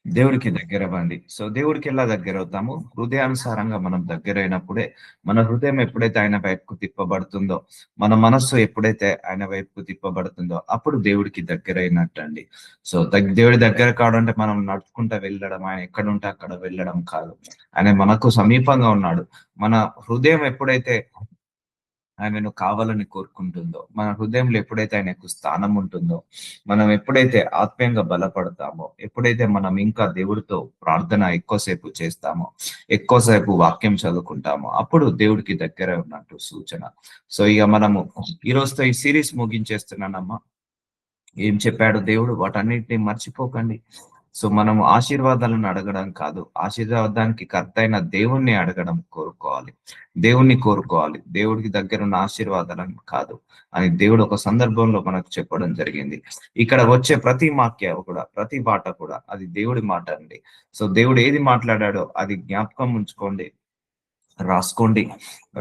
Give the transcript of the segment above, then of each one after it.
దేవుడికి దగ్గరవ్వండి. సో, దేవుడికి ఎలా దగ్గరవుతాము? హృదయానుసారంగా మనం దగ్గరైనప్పుడే, మన హృదయం ఎప్పుడైతే ఆయన వైపుకు తిప్పబడుతుందో, మన మనస్సు ఎప్పుడైతే ఆయన వైపుకు తిప్పబడుతుందో, అప్పుడు దేవుడికి దగ్గరైనట్టండి. సో, దేవుడి దగ్గర కావడం అంటే మనం నడుచుకుంటా వెళ్ళడం, ఆయన ఎక్కడుంటే అక్కడ వెళ్ళడం కాదు. ఆయన మనకు సమీపంగా ఉన్నాడు. మన హృదయం ఎప్పుడైతే ఆయనను కావాలని కోరుకుంటుందో, మన హృదయంలో ఎప్పుడైతే ఆయనకు స్థానం ఉంటుందో, మనం ఎప్పుడైతే ఆత్మీయంగా బలపడతామో, ఎప్పుడైతే మనం ఇంకా దేవుడితో ప్రార్థన ఎక్కువసేపు చేస్తామో, ఎక్కువసేపు వాక్యం చదువుకుంటామో, అప్పుడు దేవుడికి దగ్గర ఉన్నట్టు సూచన. సో, ఇగ మనము ఈ రోజుతో ఈ సీరీస్ ముగించేస్తున్నానమ్మా. ఏం చెప్పాడు దేవుడు వాటన్నిటిని మర్చిపోకండి. సో, మనము ఆశీర్వాదాలను అడగడం కాదు. ఆశీర్వాదానికి కర్తయిన దేవుణ్ణి అడగడం కోరుకోవాలి. దేవుణ్ణి కోరుకోవాలి. దేవుడికి దగ్గరున్న ఆశీర్వాదాలను కాదు అని దేవుడు ఒక సందర్భంలో మనకు చెప్పడం జరిగింది. ఇక్కడ వచ్చే ప్రతి వాక్య కూడా, ప్రతి మాట కూడా అది దేవుడి మాట అండి. సో, దేవుడు ఏది మాట్లాడాడో అది జ్ఞాపకం ఉంచుకోండి. రాసుకోండి.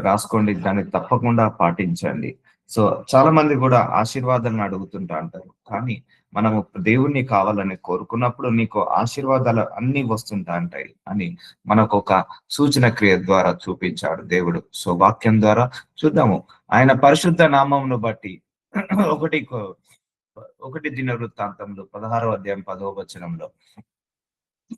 రాసుకోండి. దాన్ని తప్పకుండా పాటించండి. సో, చాలా మంది గూడా ఆశీర్వాదాలను అడుగుతుంటా అంటారు. కానీ మనము దేవుణ్ణి కావాలని కోరుకున్నప్పుడు నీకు ఆశీర్వాదాలు అన్నీ వస్తుంటా అంటాయి అని మనకొక సూచన క్రియ ద్వారా చూపించాడు దేవుడు. సో, వాక్యం ద్వారా చూద్దాము. ఆయన పరిశుద్ధ నామమును బట్టి ఒకటి కొ 1 దినవృత్తాంతంలో 16వ అధ్యాయం 10వ వచనంలో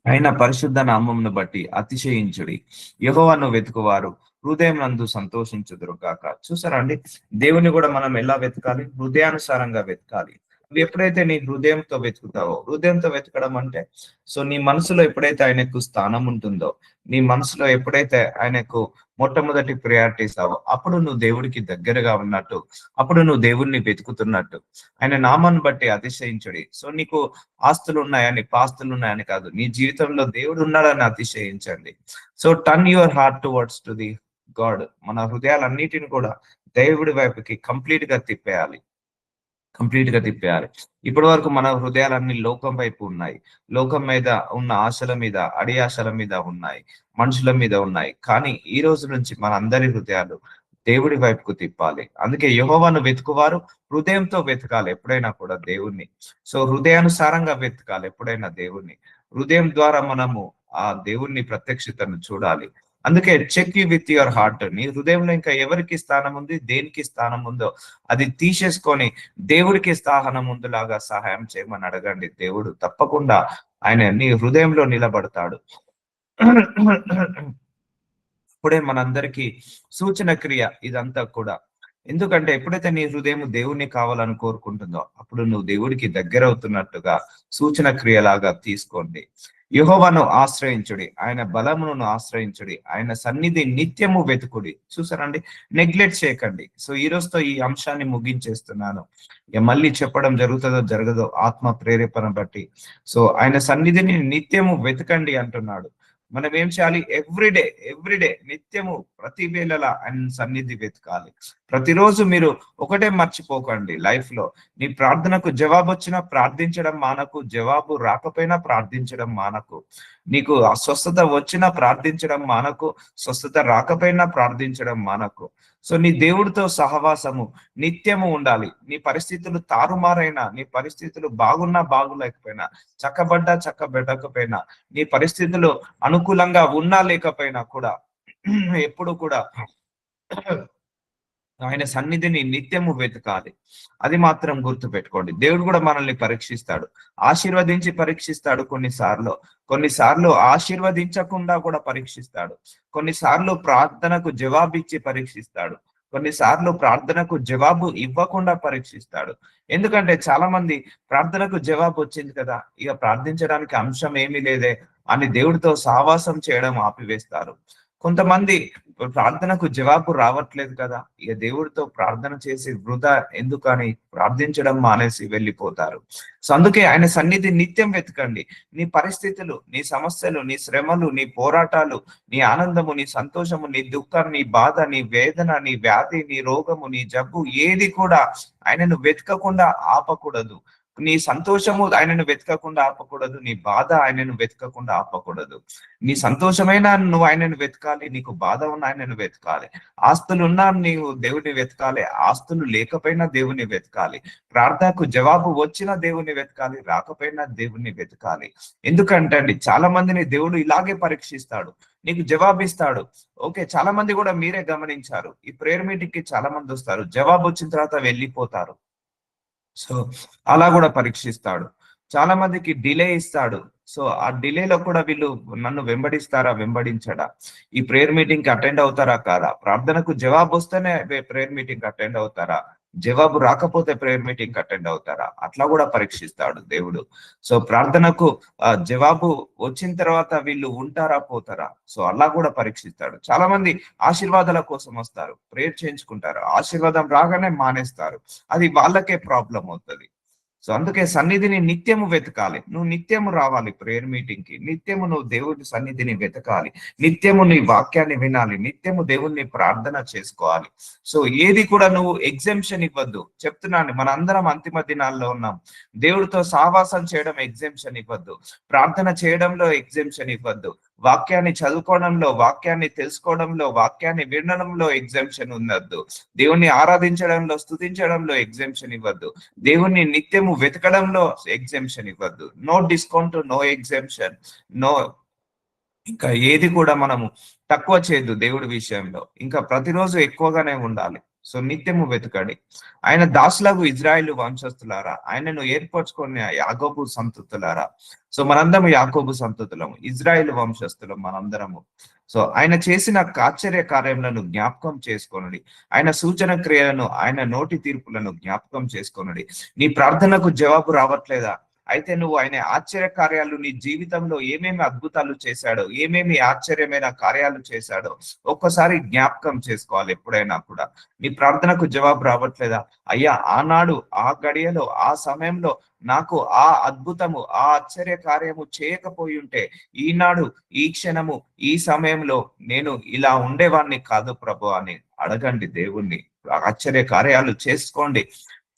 ఆయన పరిశుద్ధ నామమును బట్టి అతిశయించుడి. యెహోవాను వెతుకువారు హృదయమునందు సంతోషించుదురు గాక. చూసారా అండి? దేవుని గూడా మనం ఎలా వెతకాలి? హృదయానుసారంగా వెతకాలి. నువ్వు ఎప్పుడైతే నీ హృదయంతో వెతుకుతావో, హృదయంతో వెతకడం అంటే సో, నీ మనసులో ఎప్పుడైతే ఆయనకు స్థానం ఉంటుందో, నీ మనసులో ఎప్పుడైతే ఆయనకు మొట్టమొదటి ప్రయారిటీ ఇస్తావో, అప్పుడు నువ్వు దేవుడికి దగ్గరగా ఉన్నట్టు, అప్పుడు నువ్వు దేవుడిని వెతుకుతున్నట్టు. ఆయన నామాన్ని బట్టి అతిశయించుడి. సో, నీకు ఆస్తులున్నాయని, పాస్తులున్నాయని కాదు. నీ జీవితంలో దేవుడు ఉన్నాడని అతిశయించండి. So, turn your heart towards to the God. మన హృదయాలన్నిటిని కూడా దేవుడి వైపుకి కంప్లీట్‌గా తిప్పేయాలి. కంప్లీట్‌గా తిప్పేయాలి. ఇప్పటి వరకు మన హృదయాలన్నీ లోకం వైపు ఉన్నాయి. లోకం మీద ఉన్న ఆశల మీద, అడియాశల మీద ఉన్నాయి. మనుషుల మీద ఉన్నాయి. కానీ ఈ రోజు నుంచి మనందరి హృదయాలు దేవుడి వైపుకు తిప్పాలి. అందుకే యెహోవాను వెతుకువారు హృదయంతో వెతకాలి ఎప్పుడైనా కూడా దేవుణ్ణి. సో, హృదయానుసారంగా వెతకాలి ఎప్పుడైనా దేవుణ్ణి. హృదయం ద్వారా మనము ఆ దేవుణ్ణి ప్రత్యక్షతను చూడాలి. అందుకే check you with your heart. నీ హృదయంలో ఇంకా ఎవరికి స్థానం ఉంది, దేనికి స్థానం ఉందో అది తీసేసుకొని దేవుడికి స్థానం ముందులాగా సహాయం చేయమని అడగండి. దేవుడు తప్పకుండా ఆయన నీ హృదయంలో నిలబడతాడు. ఇప్పుడే మనందరికీ సూచన క్రియ ఇదంతా కూడా. ఎందుకంటే ఎప్పుడైతే నీ హృదయం దేవుణ్ణి కావాలని కోరుకుంటుందో, అప్పుడు నువ్వు దేవుడికి దగ్గరవుతున్నట్టుగా సూచన క్రియలాగా తీసుకోండి. యెహోవాను ఆశ్రయించుడి. ఆయన బలమును ఆశ్రయించుడి. ఆయన సన్నిధి నిత్యము వెతుకుడి. చూసారండి? నెగ్లెక్ట్ చేయకండి. సో, ఈ రోజుతో ఈ అంశాన్ని ముగించేస్తున్నాను. ఇక మళ్ళీ చెప్పడం జరుగుతుందో జరగదో ఆత్మ ప్రేరేపణ బట్టి. సో, ఆయన సన్నిధిని నిత్యము వెతకండి అంటున్నాడు. మనం ఏం చేయాలి? ఎవ్రీడే నిత్యము ప్రతి వేళలా ఆయన సన్నిధి వెతకాలి. ప్రతిరోజు మీరు ఒకటే మర్చిపోకండి లైఫ్ లో. నీ ప్రార్థనకు జవాబు వచ్చినా ప్రార్థించడం మానకు. జవాబు రాకపోయినా ప్రార్థించడం మానకు. నీకు అస్వస్థత వచ్చినా ప్రార్థించడం మానకు. స్వస్థత రాకపోయినా ప్రార్థించడం మానకు. సో, నీ దేవుడితో సహవాసము నిత్యము ఉండాలి. నీ పరిస్థితులు తారుమారైనా, నీ పరిస్థితులు బాగున్నా బాగులేకపోయినా, చక్కబడ్డా చక్కబెట్టకపోయినా, నీ పరిస్థితులు అనుకూలంగా ఉన్నా లేకపోయినా కూడా ఎప్పుడు కూడా ఆయన సన్నిధిని నిత్యము వెతకాలి. అది మాత్రం గుర్తు పెట్టుకోండి. దేవుడు కూడా మనల్ని పరీక్షిస్తాడు. ఆశీర్వదించి పరీక్షిస్తాడు కొన్నిసార్లు. కొన్నిసార్లు ఆశీర్వదించకుండా కూడా పరీక్షిస్తాడు. కొన్నిసార్లు ప్రార్థనకు జవాబిచ్చి పరీక్షిస్తాడు. కొన్నిసార్లు ప్రార్థనకు జవాబు ఇవ్వకుండా పరీక్షిస్తాడు. ఎందుకంటే చాలా మంది ప్రార్థనకు జవాబు వచ్చింది కదా, ఇక ప్రార్థించడానికి అంశం ఏమీ లేదే అని దేవుడితో సావాసం చేయడం ఆపివేస్తారు. కొంతమంది ప్రార్థనకు జవాబు రావట్లేదు కదా, ఇక దేవుడితో ప్రార్థన చేసి వృధా ఎందుకని ప్రార్థించడం మానేసి వెళ్ళిపోతారు. సో, అందుకే ఆయన సన్నిధి నిత్యం వెతకండి. నీ పరిస్థితులు, నీ సమస్యలు, నీ శ్రమలు, నీ పోరాటాలు, నీ ఆనందము, నీ సంతోషము, నీ దుఃఖం, నీ బాధ, నీ వేదన, నీ వ్యాధి, నీ రోగము, నీ జబ్బు ఏది కూడా ఆయనను వెతకకుండా ఆపకూడదు. నీ సంతోషము ఆయనను వెతకకుండా ఆపకూడదు, నీ బాధ ఆయనను వెతకకుండా ఆపకూడదు. నీ సంతోషమైన నువ్వు ఆయనను వెతకాలి, నీకు బాధ ఉన్న ఆయనను వెతకాలి. ఆస్తులు ఉన్నా నీవు దేవుని వెతకాలి, ఆస్తులు లేకపోయినా దేవుని వెతకాలి. ప్రార్థనకు జవాబు వచ్చినా దేవుని వెతకాలి, రాకపోయినా దేవుని వెతకాలి. ఎందుకంటే అండి చాలా మందిని దేవుడు ఇలాగే పరీక్షిస్తాడు, నీకు జవాబిస్తాడు. ఓకే, చాలా మంది కూడా మీరే గమనించారు, ఈ ప్రేయర్ మీటింగ్ కి చాలా మంది వస్తారు, జవాబు వచ్చిన తర్వాత వెళ్ళిపోతారు. సో అలా కూడా పరీక్షిస్తాడు. చాలా మందికి డిలే ఇస్తాడు. సో ఆ డిలేలో కూడా వీళ్ళు నన్ను వెంబడిస్తారా, వెంబడించడా, ఈ ప్రేయర్ మీటింగ్ కి అటెండ్ అవుతారా కాదా, ప్రార్థనకు జవాబు వస్తేనే ప్రేయర్ మీటింగ్ అటెండ్ అవుతారా, జవాబు రాకపోతే ప్రేయర్ మీటింగ్ అటెండ్ అవుతారా, అట్లా కూడా పరీక్షిస్తాడు దేవుడు. సో ప్రార్థనకు జవాబు వచ్చిన తర్వాత వీళ్ళు ఉంటారా, పోతారా, సో అలా కూడా పరీక్షిస్తాడు. చాలా మంది ఆశీర్వాదాల కోసం వస్తారు, ప్రేయర్ చేయించుకుంటారు, ఆశీర్వాదం రాగానే మానేస్తారు, అది వాళ్ళకే ప్రాబ్లం అవుతుంది. సో అందుకే సన్నిధిని నిత్యము వెతకాలి, నువ్వు నిత్యము రావాలి ప్రేయర్ మీటింగ్ కి, నిత్యము నువ్వు దేవుడి సన్నిధిని వెతకాలి, నిత్యము నీ వాక్యాన్ని వినాలి, నిత్యము దేవుణ్ణి ప్రార్థన చేసుకోవాలి. సో ఏది కూడా నువ్వు ఎగ్జెంప్షన్ ఇవ్వద్దు. చెప్తున్నాను, మన అందరం అంతిమ దినాల్లో ఉన్నాం. దేవుడితో సావాసం చేయడం ఎగ్జెంప్షన్ ఇవ్వద్దు, ప్రార్థన చేయడంలో ఎగ్జెంప్షన్ ఇవ్వద్దు, వాక్యాన్ని చదువుకోవడంలో, వాక్యాన్ని తెలుసుకోవడంలో, వాక్యాన్ని వినడంలో ఎగ్జెంప్షన్ ఉండద్దు, దేవుణ్ణి ఆరాధించడంలో, స్తుతించడంలో ఎగ్జెంప్షన్ ఇవ్వద్దు, దేవుణ్ణి నిత్యము వెతకడంలో ఎగ్జెంప్షన్ ఇవ్వద్దు. No discount, no exemption, no. ఇంకా ఏది కూడా మనము తక్కువ చేయొద్దు దేవుడి విషయంలో, ఇంకా ప్రతిరోజు ఎక్కువగానే ఉండాలి. సో నిత్యము వెతకండి. ఆయన దాసులకు ఇజ్రాయేలు వంశస్థులారా, ఆయనను ఏర్పరచుకునే యాకోబు సంతతులారా. సో మనందరం యాకోబు సంతతులము, ఇజ్రాయేలు వంశస్థులం మనందరము. సో ఆయన చేసిన ఆశ్చర్య కార్యములను జ్ఞాపకం చేసుకోనండి, ఆయన సూచన క్రియలను, ఆయన నోటి తీర్పులను జ్ఞాపకం చేసుకోనండి. నీ ప్రార్థనకు జవాబు రావట్లేదా? అయితే నువ్వు ఆయన ఆశ్చర్య కార్యాలు, నీ జీవితంలో ఏమేమి అద్భుతాలు చేశాడో, ఏమేమి ఆశ్చర్యమైన కార్యాలు చేశాడో ఒక్కసారి జ్ఞాపకం చేసుకోవాలి. ఎప్పుడైనా కూడా నీ ప్రార్థనకు జవాబు రావట్లేదా? అయ్యా, ఆనాడు, ఆ గడియలో, ఆ సమయంలో నాకు ఆ అద్భుతము, ఆ ఆశ్చర్య కార్యము చేయకపోయి ఉంటే ఈనాడు, ఈ క్షణము, ఈ సమయంలో నేను ఇలా ఉండేవాడిని కాదు ప్రభు అని అడగండి దేవుణ్ణి. ఆశ్చర్య కార్యాలు చేసుకోండి,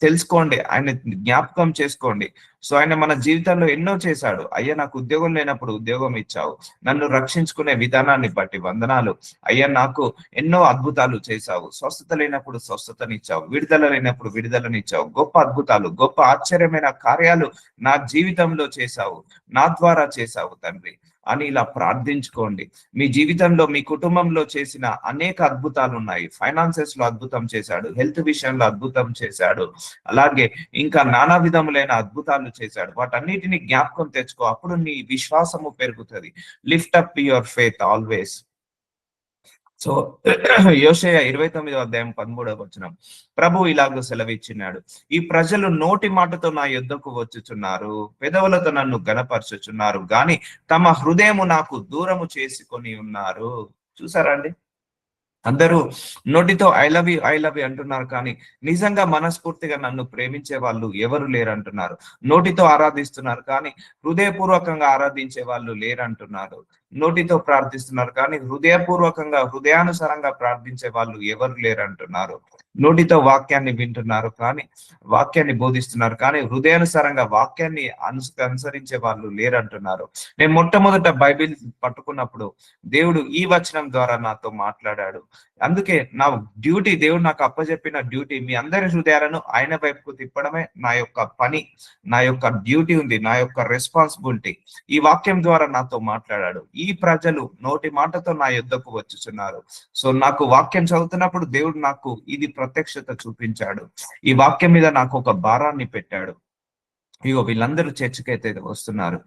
తెలుసుకోండి, ఆయన జ్ఞాపకం చేసుకోండి. సో ఆయన మన జీవితంలో ఎన్నో చేశాడు. అయ్యా, నాకు ఉద్యోగం లేనప్పుడు ఉద్యోగం ఇచ్చావు, నన్ను రక్షించుకునే విధానాన్ని బట్టి వందనాలు. అయ్యా, నాకు ఎన్నో అద్భుతాలు చేశావు, స్వస్థత లేనప్పుడు స్వస్థతనిచ్చావు, విడుదల లేనప్పుడు విడుదలనిచ్చావు, గొప్ప అద్భుతాలు, గొప్ప ఆశ్చర్యమైన కార్యాలు నా జీవితంలో చేశావు, నా ద్వారా చేశావు తండ్రి అని ఇలా ప్రార్థించుకోండి. మీ జీవితంలో, మీ కుటుంబంలో చేసిన అనేక అద్భుతాలు ఉన్నాయి. ఫైనాన్సెస్ లో అద్భుతం చేశాడు, హెల్త్ విషయంలో అద్భుతం చేశాడు, అలాగే ఇంకా నానా విధములైన అద్భుతాలు చేశాడు. వాటన్నిటిని జ్ఞాపకం తెచ్చుకో, అప్పుడు నీ విశ్వాసము పెరుగుతుంది. Lift up your faith always. So యోషయ 29:13 ప్రభు ఇలాగ సెలవిచ్చినాడు, ఈ ప్రజలు నోటి మాటతో నా యుద్ధకు వచ్చుచున్నారు, పెదవులతో నన్ను గణపరచుచున్నారు, గాని తమ హృదయము నాకు దూరము చేసుకొని ఉన్నారు. చూసారా అండి, అందరూ నోటితో I love you, I love you అంటున్నారు, కానీ నిజంగా మనస్ఫూర్తిగా నన్ను ప్రేమించే వాళ్ళు ఎవరు లేరంటున్నారు. నోటితో ఆరాధిస్తున్నారు, కానీ హృదయపూర్వకంగా ఆరాధించే వాళ్ళు లేరంటున్నారు. నోటితో ప్రార్థిస్తున్నారు, కానీ హృదయపూర్వకంగా, హృదయానుసారంగా ప్రార్థించే వాళ్ళు ఎవరు లేరంటున్నారు. నోటితో వాక్యాన్ని వింటున్నారు, కానీ వాక్యాన్ని బోధిస్తున్నారు, కానీ హృదయానుసారంగా వాక్యాన్ని అనుసరించే వాళ్ళు లేరంటున్నారు. నేను మొట్టమొదట బైబిల్ పట్టుకున్నప్పుడు దేవుడు ఈ వచనం ద్వారా నాతో మాట్లాడాడు. అందుకే నా డ్యూటీ, దేవుడు నాకు అప్పచెప్పిన డ్యూటీ, మీ అందరి హృదయాలను ఆయన వైపుకు తిప్పడమే నా యొక్క పని, నా యొక్క డ్యూటీ ఉంది, నా యొక్క రెస్పాన్సిబిలిటీ. ఈ వాక్యం ద్వారా నాతో మాట్లాడాడు. ఈ ప్రజలు నోటి మాటతో నా యుద్ధకు వచ్చుచున్నారు. సో నాకు వాక్యం చదువుతున్నప్పుడు దేవుడు నాకు ఇది ప్రత్యక్షత చూపించాడు. ఈ వాక్యం మీద నాకు ఒక భారాన్ని పెట్టాడు. ఇగో వీళ్ళందరూ చర్చికి అయితే వస్తున్నారు,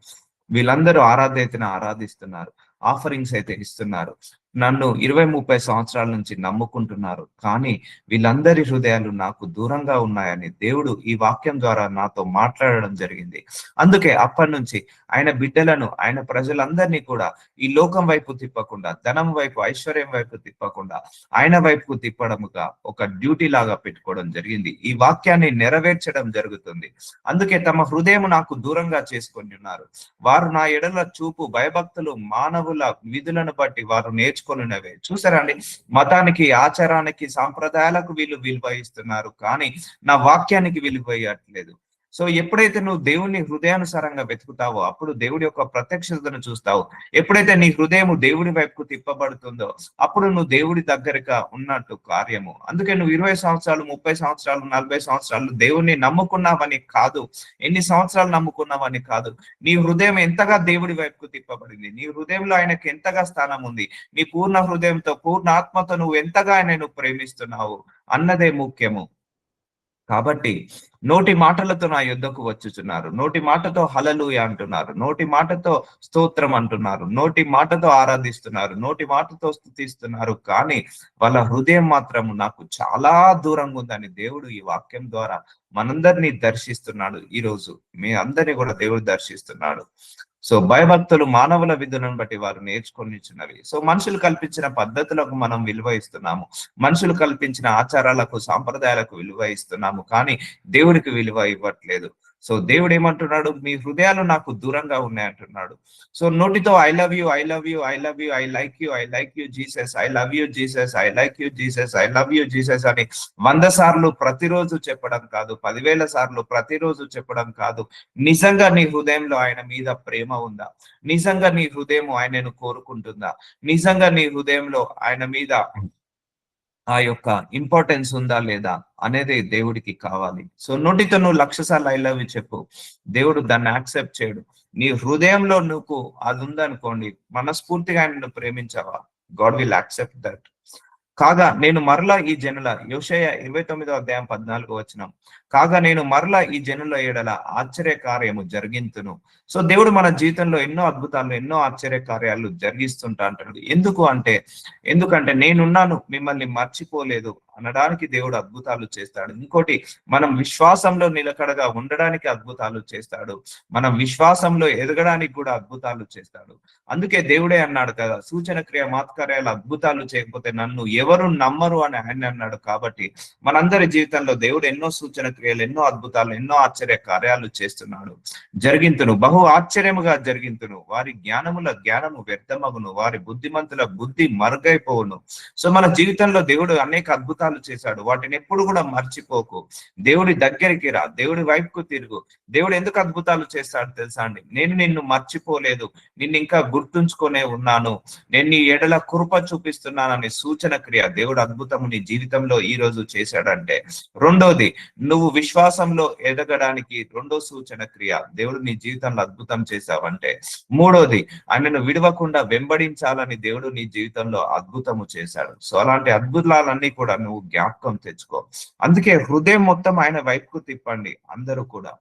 వీళ్ళందరూ ఆరాధన ఆరాధిస్తున్నారు, ఆఫరింగ్స్ అయితే ఇస్తున్నారు, నన్ను 20-30 సంవత్సరాల నుంచి నమ్ముకుంటున్నారు, కానీ వీళ్ళందరి హృదయాలు నాకు దూరంగా ఉన్నాయని దేవుడు ఈ వాక్యం ద్వారా నాతో మాట్లాడడం జరిగింది. అందుకే అప్పటి నుంచి ఆయన బిడ్డలను, ఆయన ప్రజలందరినీ కూడా ఈ లోకం వైపు తిప్పకుండా, ధనం వైపు, ఐశ్వర్యం వైపు తిప్పకుండా ఆయన వైపుకు తిప్పడముగా ఒక డ్యూటీ లాగా పెట్టుకోవడం జరిగింది. ఈ వాక్యాన్ని నెరవేర్చడం జరుగుతుంది. అందుకే తమ హృదయం నాకు దూరంగా చేసుకొని ఉన్నారు. వారు నా ఎడల చూపు భయభక్తులు మానవుల విధులను బట్టి వారు నేర్చుకొనినవే. చూసారా అండి, మతానికి, ఆచారానికి, సాంప్రదాయాలకు వీళ్ళు విలువ ఇస్తున్నారు, కానీ నా వాక్యానికి విలువ ఇవ్వట్లేదు. సో ఎప్పుడైతే నువ్వు దేవుని హృదయానుసారంగా వెతుకుతావో అప్పుడు దేవుడి యొక్క ప్రత్యక్షతను చూస్తావు. ఎప్పుడైతే నీ హృదయము దేవుడి వైపుకు తిప్పబడుతుందో అప్పుడు నువ్వు దేవుడి దగ్గరగా ఉన్నట్టు కార్యము. అందుకే నువ్వు 20 సంవత్సరాలు, 30 సంవత్సరాలు, 40 సంవత్సరాలు దేవుణ్ణి నమ్ముకున్నావని కాదు, ఎన్ని సంవత్సరాలు నమ్ముకున్నావని కాదు, నీ హృదయం ఎంతగా దేవుడి వైపుకు తిప్పబడింది, నీ హృదయంలో ఆయనకి ఎంతగా స్థానం ఉంది, నీ పూర్ణ హృదయంతో పూర్ణ ఆత్మతో నువ్వు ఎంతగా ఆయనను ప్రేమిస్తున్నావు అన్నదే ముఖ్యము. కాబట్టి నోటి మాటలతో నా యుద్ధకు వచ్చుచున్నారు, నోటి మాటతో హల్లెలూయా అంటున్నారు, నోటి మాటతో స్తోత్రం అంటున్నారు, నోటి మాటతో ఆరాధిస్తున్నారు, నోటి మాటతో స్తుతిస్తున్నారు, కానీ వాళ్ళ హృదయం మాత్రం నాకు చాలా దూరంగా ఉందని దేవుడు ఈ వాక్యం ద్వారా మనందరినీ దర్శిస్తున్నాడు. ఈ రోజు మీ అందరినీ కూడా దేవుడు దర్శిస్తున్నాడు. సో భయభక్తులు మానవుల విధులను బట్టి వారు నేర్చుకొనిచున్నవి. సో మనుషులు కల్పించిన పద్ధతులకు మనం విలువ ఇస్తున్నాము, మనుషులు కల్పించిన ఆచారాలకు, సాంప్రదాయాలకు విలువ ఇస్తున్నాము, కానీ దేవుడికి విలువ ఇవ్వట్లేదు. సో దేవుడు ఏమంటున్నాడు, మీ హృదయాలు నాకు దూరంగా ఉన్నాయి అంటున్నాడు. సో నోటితో I love you, I love you, I love you, I like you, I like you Jesus, I love you Jesus, I like you Jesus, I love you Jesus అని 100 సార్లు ప్రతిరోజు చెప్పడం కాదు, 10,000 సార్లు ప్రతిరోజు చెప్పడం కాదు. నిజంగా నీ హృదయంలో ఆయన మీద ప్రేమ ఉందా? నిజంగా నీ హృదయం ఆయనను కోరుకుంటుందా? నిజంగా నీ హృదయంలో ఆయన మీద ఆ యొక్క ఇంపార్టెన్స్ ఉందా లేదా అనేది దేవుడికి కావాలి. సో నోటితో నువ్వు 1,00,000 సార్లు ఐ లవ్ యూ చెప్పు, దేవుడు దాన్ని యాక్సెప్ట్ చేయడు. నీ హృదయంలో నువ్వు అది ఉందనుకోండి, మనస్ఫూర్తిగా ఆయనను ప్రేమించావా, గాడ్ విల్ యాక్సెప్ట్ దట్. కాగా నేను మరలా ఈ జనుల, యెషయా 29:14 కాగా నేను మరలా ఈ జనుల ఎడల ఆశ్చర్య కార్యము జరిగింతును. సో దేవుడు మన జీవితంలో ఎన్నో అద్భుతాలు, ఎన్నో ఆశ్చర్య కార్యాలు జరిగిస్తుంటా అంటాడు. ఎందుకంటే నేనున్నాను, మిమ్మల్ని మర్చిపోలేదు అనడానికి దేవుడు అద్భుతాలు చేస్తాడు. ఇంకోటి, మనం విశ్వాసంలో నిలకడగా ఉండడానికి అద్భుతాలు చేస్తాడు, మనం విశ్వాసంలో ఎదగడానికి కూడా అద్భుతాలు చేస్తాడు. అందుకే దేవుడే అన్నాడు కదా, సూచన క్రియ మాత్కార్యాలు అద్భుతాలు చేయకపోతే నన్ను ఎవరు నమ్మరు అని ఆయన అన్నాడు. కాబట్టి మనందరి జీవితంలో దేవుడు ఎన్నో సూచన క్రియలు, ఎన్నో అద్భుతాలు, ఎన్నో ఆశ్చర్య కార్యాలు చేస్తున్నాడు. జరిగింతును, బహు ఆశ్చర్యముగా జరిగింతును, వారి జ్ఞానముల జ్ఞానము వ్యర్థమగును, వారి బుద్ధిమంతుల బుద్ధి మరుగైపోవును. సో మన జీవితంలో దేవుడు అనేక అద్భుతాలు చేశాడు, వాటిని ఎప్పుడు కూడా మర్చిపోకు. దేవుడి దగ్గరికి రా, దేవుడి వైపుకు తిరుగు. దేవుడు ఎందుకు అద్భుతాలు చేస్తాడు తెలుసా అండి? నేను నిన్ను మర్చిపోలేదు, నిన్ను ఇంకా గుర్తుంచుకొనే ఉన్నాను, నేను నీ ఎడల కృప చూపిస్తున్నానని సూచన క్రియ దేవుడు అద్భుతము నీ జీవితంలో ఈ రోజు చేశాడంటే. రెండోది, నువ్వు విశ్వాసంలో ఎదగడానికి రెండో సూచన క్రియ దేవుడు నీ జీవితంలో అద్భుతం చేశావంటే. మూడోది, ఆయనను విడవకుండా వెంబడించాలని దేవుడు నీ జీవితంలో అద్భుతము చేశాడు. సో అలాంటి అద్భుతాలన్నీ కూడా నువ్వు జ్ఞాపకం తెచ్చుకో. అందుకే హృదయం మొత్తం ఆయన వైపుకు తిప్పండి అందరూ కూడా.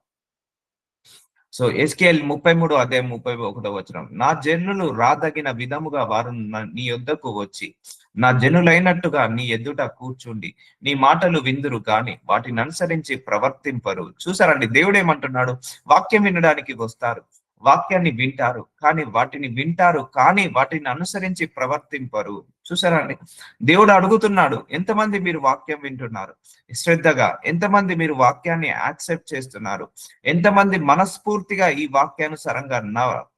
సో ఎస్కేఎల్ 33:31 నా జనులు రాదగిన విధముగా వారు నీ యొద్దకు వచ్చి నా జనులైనట్టుగా నీ ఎదుట కూర్చుండి నీ మాటలు విందురు గాని వాటిని అనుసరించి ప్రవర్తింపరు. చూసారండి, దేవుడు ఏమంటున్నాడు? వాక్యం వినడానికి వస్తారు, వాక్యాన్ని వింటారు, కానీ వాటిని అనుసరించి ప్రవర్తింపరు. చూసారా అండి, దేవుడు అడుగుతున్నాడు, ఎంతమంది మీరు వాక్యం వింటున్నారు శ్రద్ధగా, ఎంతమంది మీరు వాక్యాన్ని యాక్సెప్ట్ చేస్తున్నారు, ఎంతమంది మనస్ఫూర్తిగా ఈ వాక్యానుసారంగా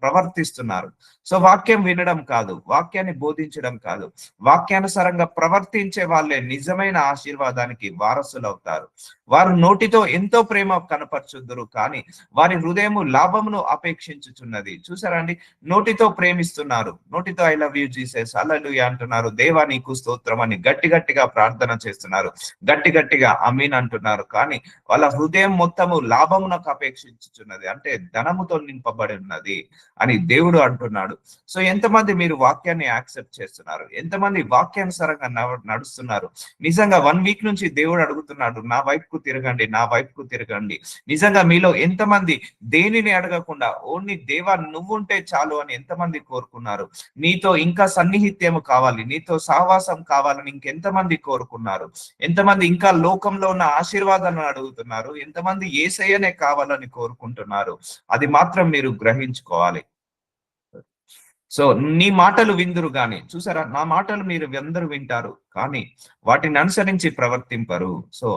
ప్రవర్తిస్తున్నారు. సో వాక్యం వినడం కాదు, వాక్యాన్ని బోధించడం కాదు, వాక్యానుసారంగా ప్రవర్తించే వాళ్ళే నిజమైన ఆశీర్వాదానికి వారసులు అవుతారు. వారు నోటితో ఎంతో ప్రేమ కనపరచుదురు, కానీ వారి హృదయము లాభమును అపేక్షించుచున్నది. చూసారా అండి, నోటితో ప్రేమిస్తున్నారు, నోటితో ఐ లవ్ యూ జీసస్, హల్లెలూయా అంటున్నారు, దేవా నీకు స్తోత్రం అని గట్టిగా ప్రార్థన చేస్తున్నారు, గట్టిగా ఆమీన్ అంటున్నారు, కానీ వాళ్ళ హృదయం మొత్తము లాభమునకు అపేక్షించుచున్నది, అంటే ధనముతో నింపబడి ఉన్నది అని దేవుడు అంటున్నాడు. సో ఎంతమంది మీరు వాక్యాన్ని యాక్సెప్ట్ చేస్తున్నారు, ఎంతమంది వాక్యానుసారంగా నడుస్తున్నారు? నిజంగా 1 వీక్ నుంచి దేవుడు అడుగుతున్నాడు, నా వైపుకు తిరగండి. నిజంగా మీలో ఎంతమంది దేనిని అడగకుండా ఓన్లీ దేవా నువ్వుంటే చాలు అని ఎంతమంది కోరుకున్నారు? నీతో ఇంకా సన్నిహిత్యము కావాలి, నీతో సహవాసం కావాలని ఇంకెంతమంది కోరుకున్నారు? ఎంతమంది ఇంకా లోకంలో ఉన్న ఆశీర్వాదాలను అడుగుతున్నారు? ఎంతమంది యేసయ్యనే కావాలని కోరుకుంటున్నారు? అది మాత్రం మీరు గ్రహించుకోవాలి. సో నీ మాటలు విందురు గాని, చూసారా, నా మాటలు మీరు అందరూ వింటారు కానీ వాటిని అనుసరించి ప్రవర్తింపరు. సో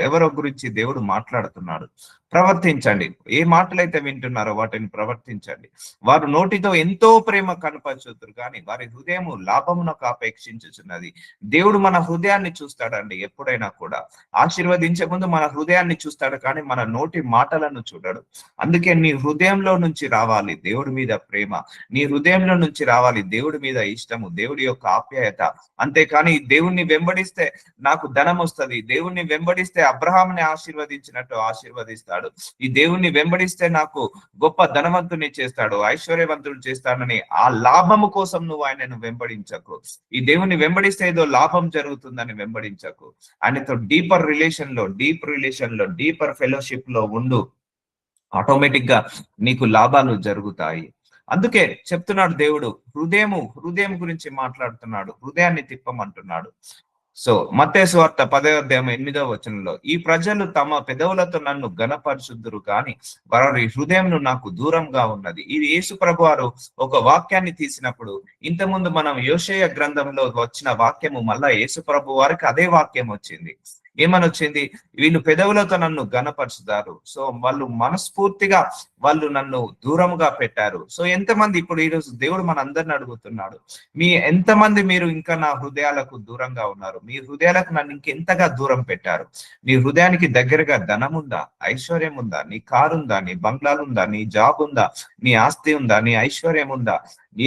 ఎవరో గురించి దేవుడు మాట్లాడుతున్నాడు. ప్రవర్తించండి. ఏ మాటలైతే వింటున్నారో వాటిని ప్రవర్తించండి. వారు నోటితో ఎంతో ప్రేమ కనపరచుదురు కానీ వారి హృదయము లాభమునకు అపేక్షించుచున్నది. దేవుడు మన హృదయాన్ని చూస్తాడండి ఎప్పుడైనా కూడా. ఆశీర్వదించే ముందు మన హృదయాన్ని చూస్తాడు కానీ మన నోటి మాటలను చూడడు. అందుకే నీ హృదయంలో నుంచి రావాలి దేవుడి మీద ప్రేమ. నీ హృదయంలో నుంచి రావాలి దేవుడి మీద ఇష్టము, దేవుడి యొక్క ఆప్యాయత. అంతేకాని దేవుణ్ణి వెంబడిస్తే నాకు ధనం వస్తది, దేవుణ్ణి వెంబడిస్తే అబ్రహాముని ఆశీర్వదించినట్టు ఆశీర్వదిస్తాడు, ఈ దేవుణ్ణి వెంబడిస్తే నాకు గొప్ప ధనవంతుని చేస్తాడు, ఐశ్వర్యవంతుడు చేస్తాడని ఆ లాభము కోసం నువ్వు ఆయనను వెంబడించకు. ఈ దేవుణ్ణి వెంబడిస్తే ఏదో లాభం జరుగుతుందని వెంబడించకు. ఆయనతో డీపర్ రిలేషన్ లో, డీపర్ ఫెలోషిప్ లో ఉండు. ఆటోమేటిక్ గా నీకు లాభాలు జరుగుతాయి. అందుకే చెప్తున్నాడు దేవుడు, హృదయం గురించి మాట్లాడుతున్నాడు, హృదయాన్ని తిప్పమంటున్నాడు. సో మత్తయి సువార్త 10వ అధ్యాయం 8వ వచనంలో, ఈ ప్రజలు తమ పెదవులతో నన్ను ఘనపరుచుదురు కానీ వారి హృదయం నాకు దూరంగా ఉన్నది. ఇది యేసు ప్రభు వారు ఒక వాక్యాన్ని తీసినప్పుడు, ఇంతకుముందు మనం యోషేయ గ్రంథంలో వచ్చిన వాక్యము మళ్ళా యేసు ప్రభు వారికి అదే వాక్యం వచ్చింది. ఏమని వచ్చింది? వీళ్ళు పెదవులతో నన్ను ఘనపరుచుతారు, సో వాళ్ళు మనస్ఫూర్తిగా వాళ్ళు నన్ను దూరంగా పెట్టారు. సో ఎంతమంది ఇప్పుడు ఈరోజు దేవుడు మన అందరిని అడుగుతున్నాడు, ఎంతమంది మీరు ఇంకా నా హృదయాలకు దూరంగా ఉన్నారు? మీ హృదయాలకు నన్ను ఇంకెంతగా దూరం పెట్టారు? నీ హృదయానికి దగ్గరగా ధనం ఉందా, ఐశ్వర్యం ఉందా, నీ కారు ఉందా, నీ బంగ్లాలు ఉందా, నీ జాబ్ ఉందా, నీ ఆస్తి ఉందా, నీ ఐశ్వర్యం ఉందా?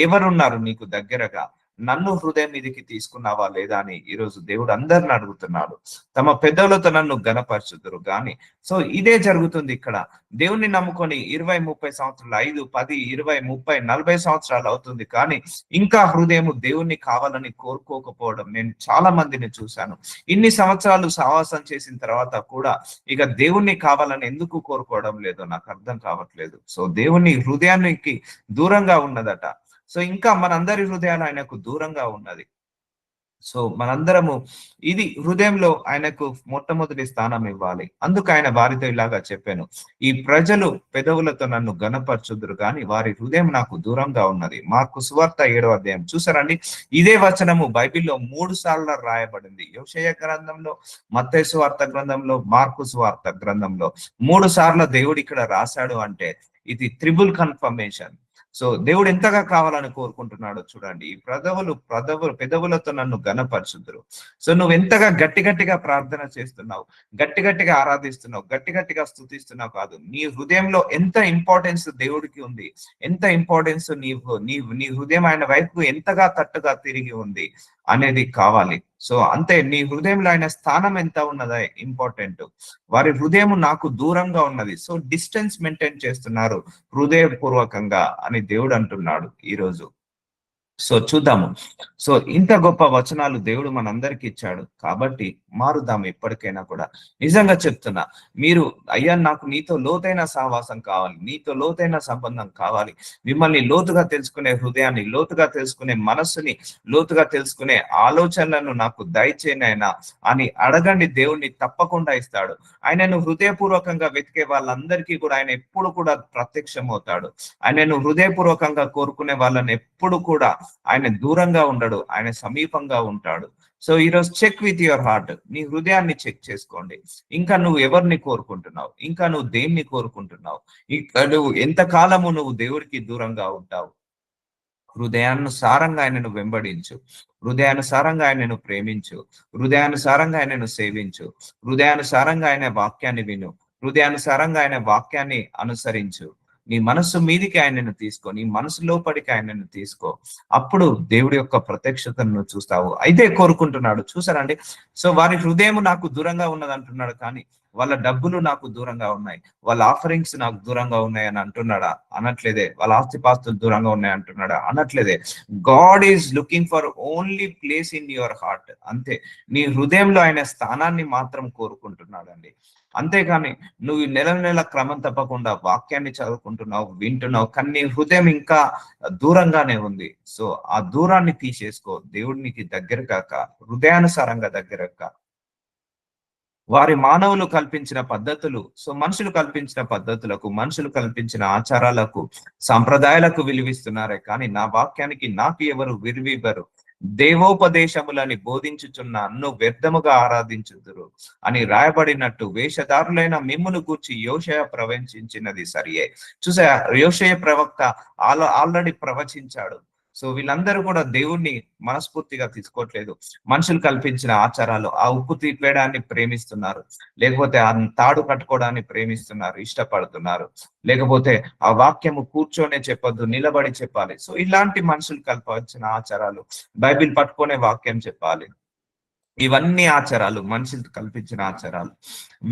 ఎవరున్నారు నీకు దగ్గరగా? నన్ను హృదయం మీదకి తీసుకున్నావా లేదా అని ఈరోజు దేవుడు అందరిని అడుగుతున్నాడు. తమ పెద్దలతో నన్ను ఘనపరచుదురు గాని. సో ఇదే జరుగుతుంది ఇక్కడ. దేవుణ్ణి నమ్ముకొని 20-30 సంవత్సరాలు, 5, 10, 20, 30, 40 సంవత్సరాలు అవుతుంది కానీ ఇంకా హృదయం దేవుణ్ణి కావాలని కోరుకోకపోవడం నేను చాలా మందిని చూశాను. ఇన్ని సంవత్సరాలు సహవాసం చేసిన తర్వాత కూడా ఇక దేవుణ్ణి కావాలని ఎందుకు కోరుకోవడం లేదో నాకు అర్థం కావట్లేదు. సో దేవుని హృదయానికి దూరంగా ఉన్నదట. సో ఇంకా మనందరి హృదయాలు ఆయనకు దూరంగా ఉన్నది. సో మనందరము ఇది హృదయంలో ఆయనకు మొట్టమొదటి స్థానం ఇవ్వాలి. అందుకు ఆయన వారితో ఇలాగా చెప్పాను, ఈ ప్రజలు పెదవులతో నన్ను ఘనపరచుదురు కానీ వారి హృదయం నాకు దూరంగా ఉన్నది. మార్కు సువార్త 7వ అధ్యాయం చూసారండి. ఇదే వచనము బైబిల్లో 3 సార్లు రాయబడింది. యోషేయ గ్రంథంలో, మత్తయి సువార్త గ్రంథంలో, మార్కు సువార్త గ్రంథంలో 3 సార్లు దేవుడు ఇక్కడ రాశాడు అంటే ఇది త్రిబుల్ కన్ఫర్మేషన్. సో దేవుడు ఎంతగా కావాలని కోరుకుంటున్నాడో చూడండి. ఈ పెదవులతో నన్ను ఘనపరచుదురు. సో నువ్వు ఎంతగా గట్టిగా ప్రార్థన చేస్తున్నావు, గట్టిగా ఆరాధిస్తున్నావు, గట్టిగా స్తుతిస్తున్నావు కాదు, నీ హృదయంలో ఎంత ఇంపార్టెన్స్ దేవుడికి ఉంది, ఎంత ఇంపార్టెన్స్ నీ హృదయం ఆయన వైపు ఎంతగా తట్టుగా తిరిగి ఉంది అనేది కావాలి. సో అంతే, నీ హృదయంలో ఆయన స్థానం ఎంత ఉన్నదా ఇంపార్టెంట్. వారి హృదయం నాకు దూరంగా ఉన్నది. సో డిస్టెన్స్ మెయింటైన్ చేస్తున్నారు హృదయపూర్వకంగా అని దేవుడు అంటున్నాడు ఈరోజు. సో చూద్దాము. సో ఇంత గొప్ప వచనాలు దేవుడు మనందరికి ఇచ్చాడు కాబట్టి మారుదాము ఇప్పటికైనా కూడా. నిజంగా చెప్తున్నా, మీరు అయ్యా నాకు నీతో లోతైన సహవాసం కావాలి, నీతో లోతైన సంబంధం కావాలి, మిమ్మల్ని లోతుగా తెలుసుకునే హృదయాన్ని, లోతుగా తెలుసుకునే మనస్సుని, లోతుగా తెలుసుకునే ఆలోచనలను నాకు దయచేయనైనా అని అడగండి. దేవుణ్ణి తప్పకుండా ఇస్తాడు. ఆయనను హృదయపూర్వకంగా వెతికే వాళ్ళందరికీ కూడా ఆయన ఎప్పుడు కూడా ప్రత్యక్షమవుతాడు. ఆయనను హృదయపూర్వకంగా కోరుకునే వాళ్ళని ఎప్పుడు కూడా ఆయన దూరంగా ఉండడు, ఆయన సమీపంగా ఉంటాడు. సో ఈరోజు చెక్ విత్ యువర్ హార్ట్, నీ హృదయాన్ని చెక్ చేసుకోండి. ఇంకా నువ్వు ఎవరిని కోరుకుంటున్నావు, ఇంకా నువ్వు దేన్ని కోరుకుంటున్నావు, ఇంకా నువ్వు ఎంతకాలము నువ్వు దేవుడికి దూరంగా ఉంటావు. హృదయానుసారంగా ఆయనను వెంబడించు, హృదయానుసారంగా ఆయనను ప్రేమించు, హృదయానుసారంగా ఆయనను సేవించు, హృదయానుసారంగా ఆయన వాక్యాన్ని విను, హృదయానుసారంగా ఆయన వాక్యాన్ని అనుసరించు. నీ మనస్సు మీదికి ఆయనను తీసుకో, నీ మనసు లోపలికి ఆయనను తీసుకో. అప్పుడు దేవుడి యొక్క ప్రత్యక్షతను చూస్తావు. అయితే కోరుకుంటున్నాడు చూసారండి. సో వారి హృదయం నాకు దూరంగా ఉన్నది అంటున్నాడు కానీ వాళ్ళ డబ్బులు నాకు దూరంగా ఉన్నాయి, వాళ్ళ ఆఫరింగ్స్ నాకు దూరంగా ఉన్నాయి అని అంటున్నాడా? అనట్లేదే. వాళ్ళ ఆస్తిపాస్తులు దూరంగా ఉన్నాయి అంటున్నాడా? అనట్లేదే. God is looking for only place in your heart. అంతే, నీ హృదయంలో ఆయన స్థానాన్ని మాత్రం కోరుకుంటున్నాడండి. అంతేకాని నువ్వు నెల క్రమం తప్పకుండా వాక్యాన్ని చదువుకుంటున్నావు, వింటున్నావు, కానీ నీ హృదయం ఇంకా దూరంగానే ఉంది. సో ఆ దూరాన్ని తీసేసుకో. దేవుడికి దగ్గర కాక, హృదయానుసారంగా దగ్గర కా. వారి మానవులు కల్పించిన పద్ధతులు, సో మనుషులు కల్పించిన పద్ధతులకు, మనుషులు కల్పించిన ఆచారాలకు, సంప్రదాయాలకు విలువిస్తున్నారే కానీ నా వాక్యానికి నాకు ఎవరు విలువివ్వరు. దేవోపదేశములని బోధించుచున్న నన్ను వ్యర్థముగా ఆరాధించుదురు అని రాయబడినట్టు వేషధారులైన మిమ్మును గూర్చి యోషయ ప్రవచించినది సరియే. చూసా, యోషయ ప్రవక్త ఆల్రెడీ ప్రవచించాడు. సో వీళ్ళందరూ కూడా దేవుణ్ణి మనస్ఫూర్తిగా తీసుకోవట్లేదు. మనుషులు కల్పించిన ఆచారాలు, ఆ ఉప్పు తీపేయడాన్ని ప్రేమిస్తున్నారు, లేకపోతే ఆ తాడు కట్టుకోవడాన్ని ప్రేమిస్తున్నారు, ఇష్టపడుతున్నారు, లేకపోతే ఆ వాక్యము కూర్చొనే చెప్పొద్దు, నిలబడి చెప్పాలి. సో ఇలాంటి మనుషులు కల్పించిన ఆచారాలు, బైబిల్ పట్టుకునే వాక్యం చెప్పాలి, ఇవన్నీ ఆచారాలు, మనుషులు కల్పించిన ఆచారాలు.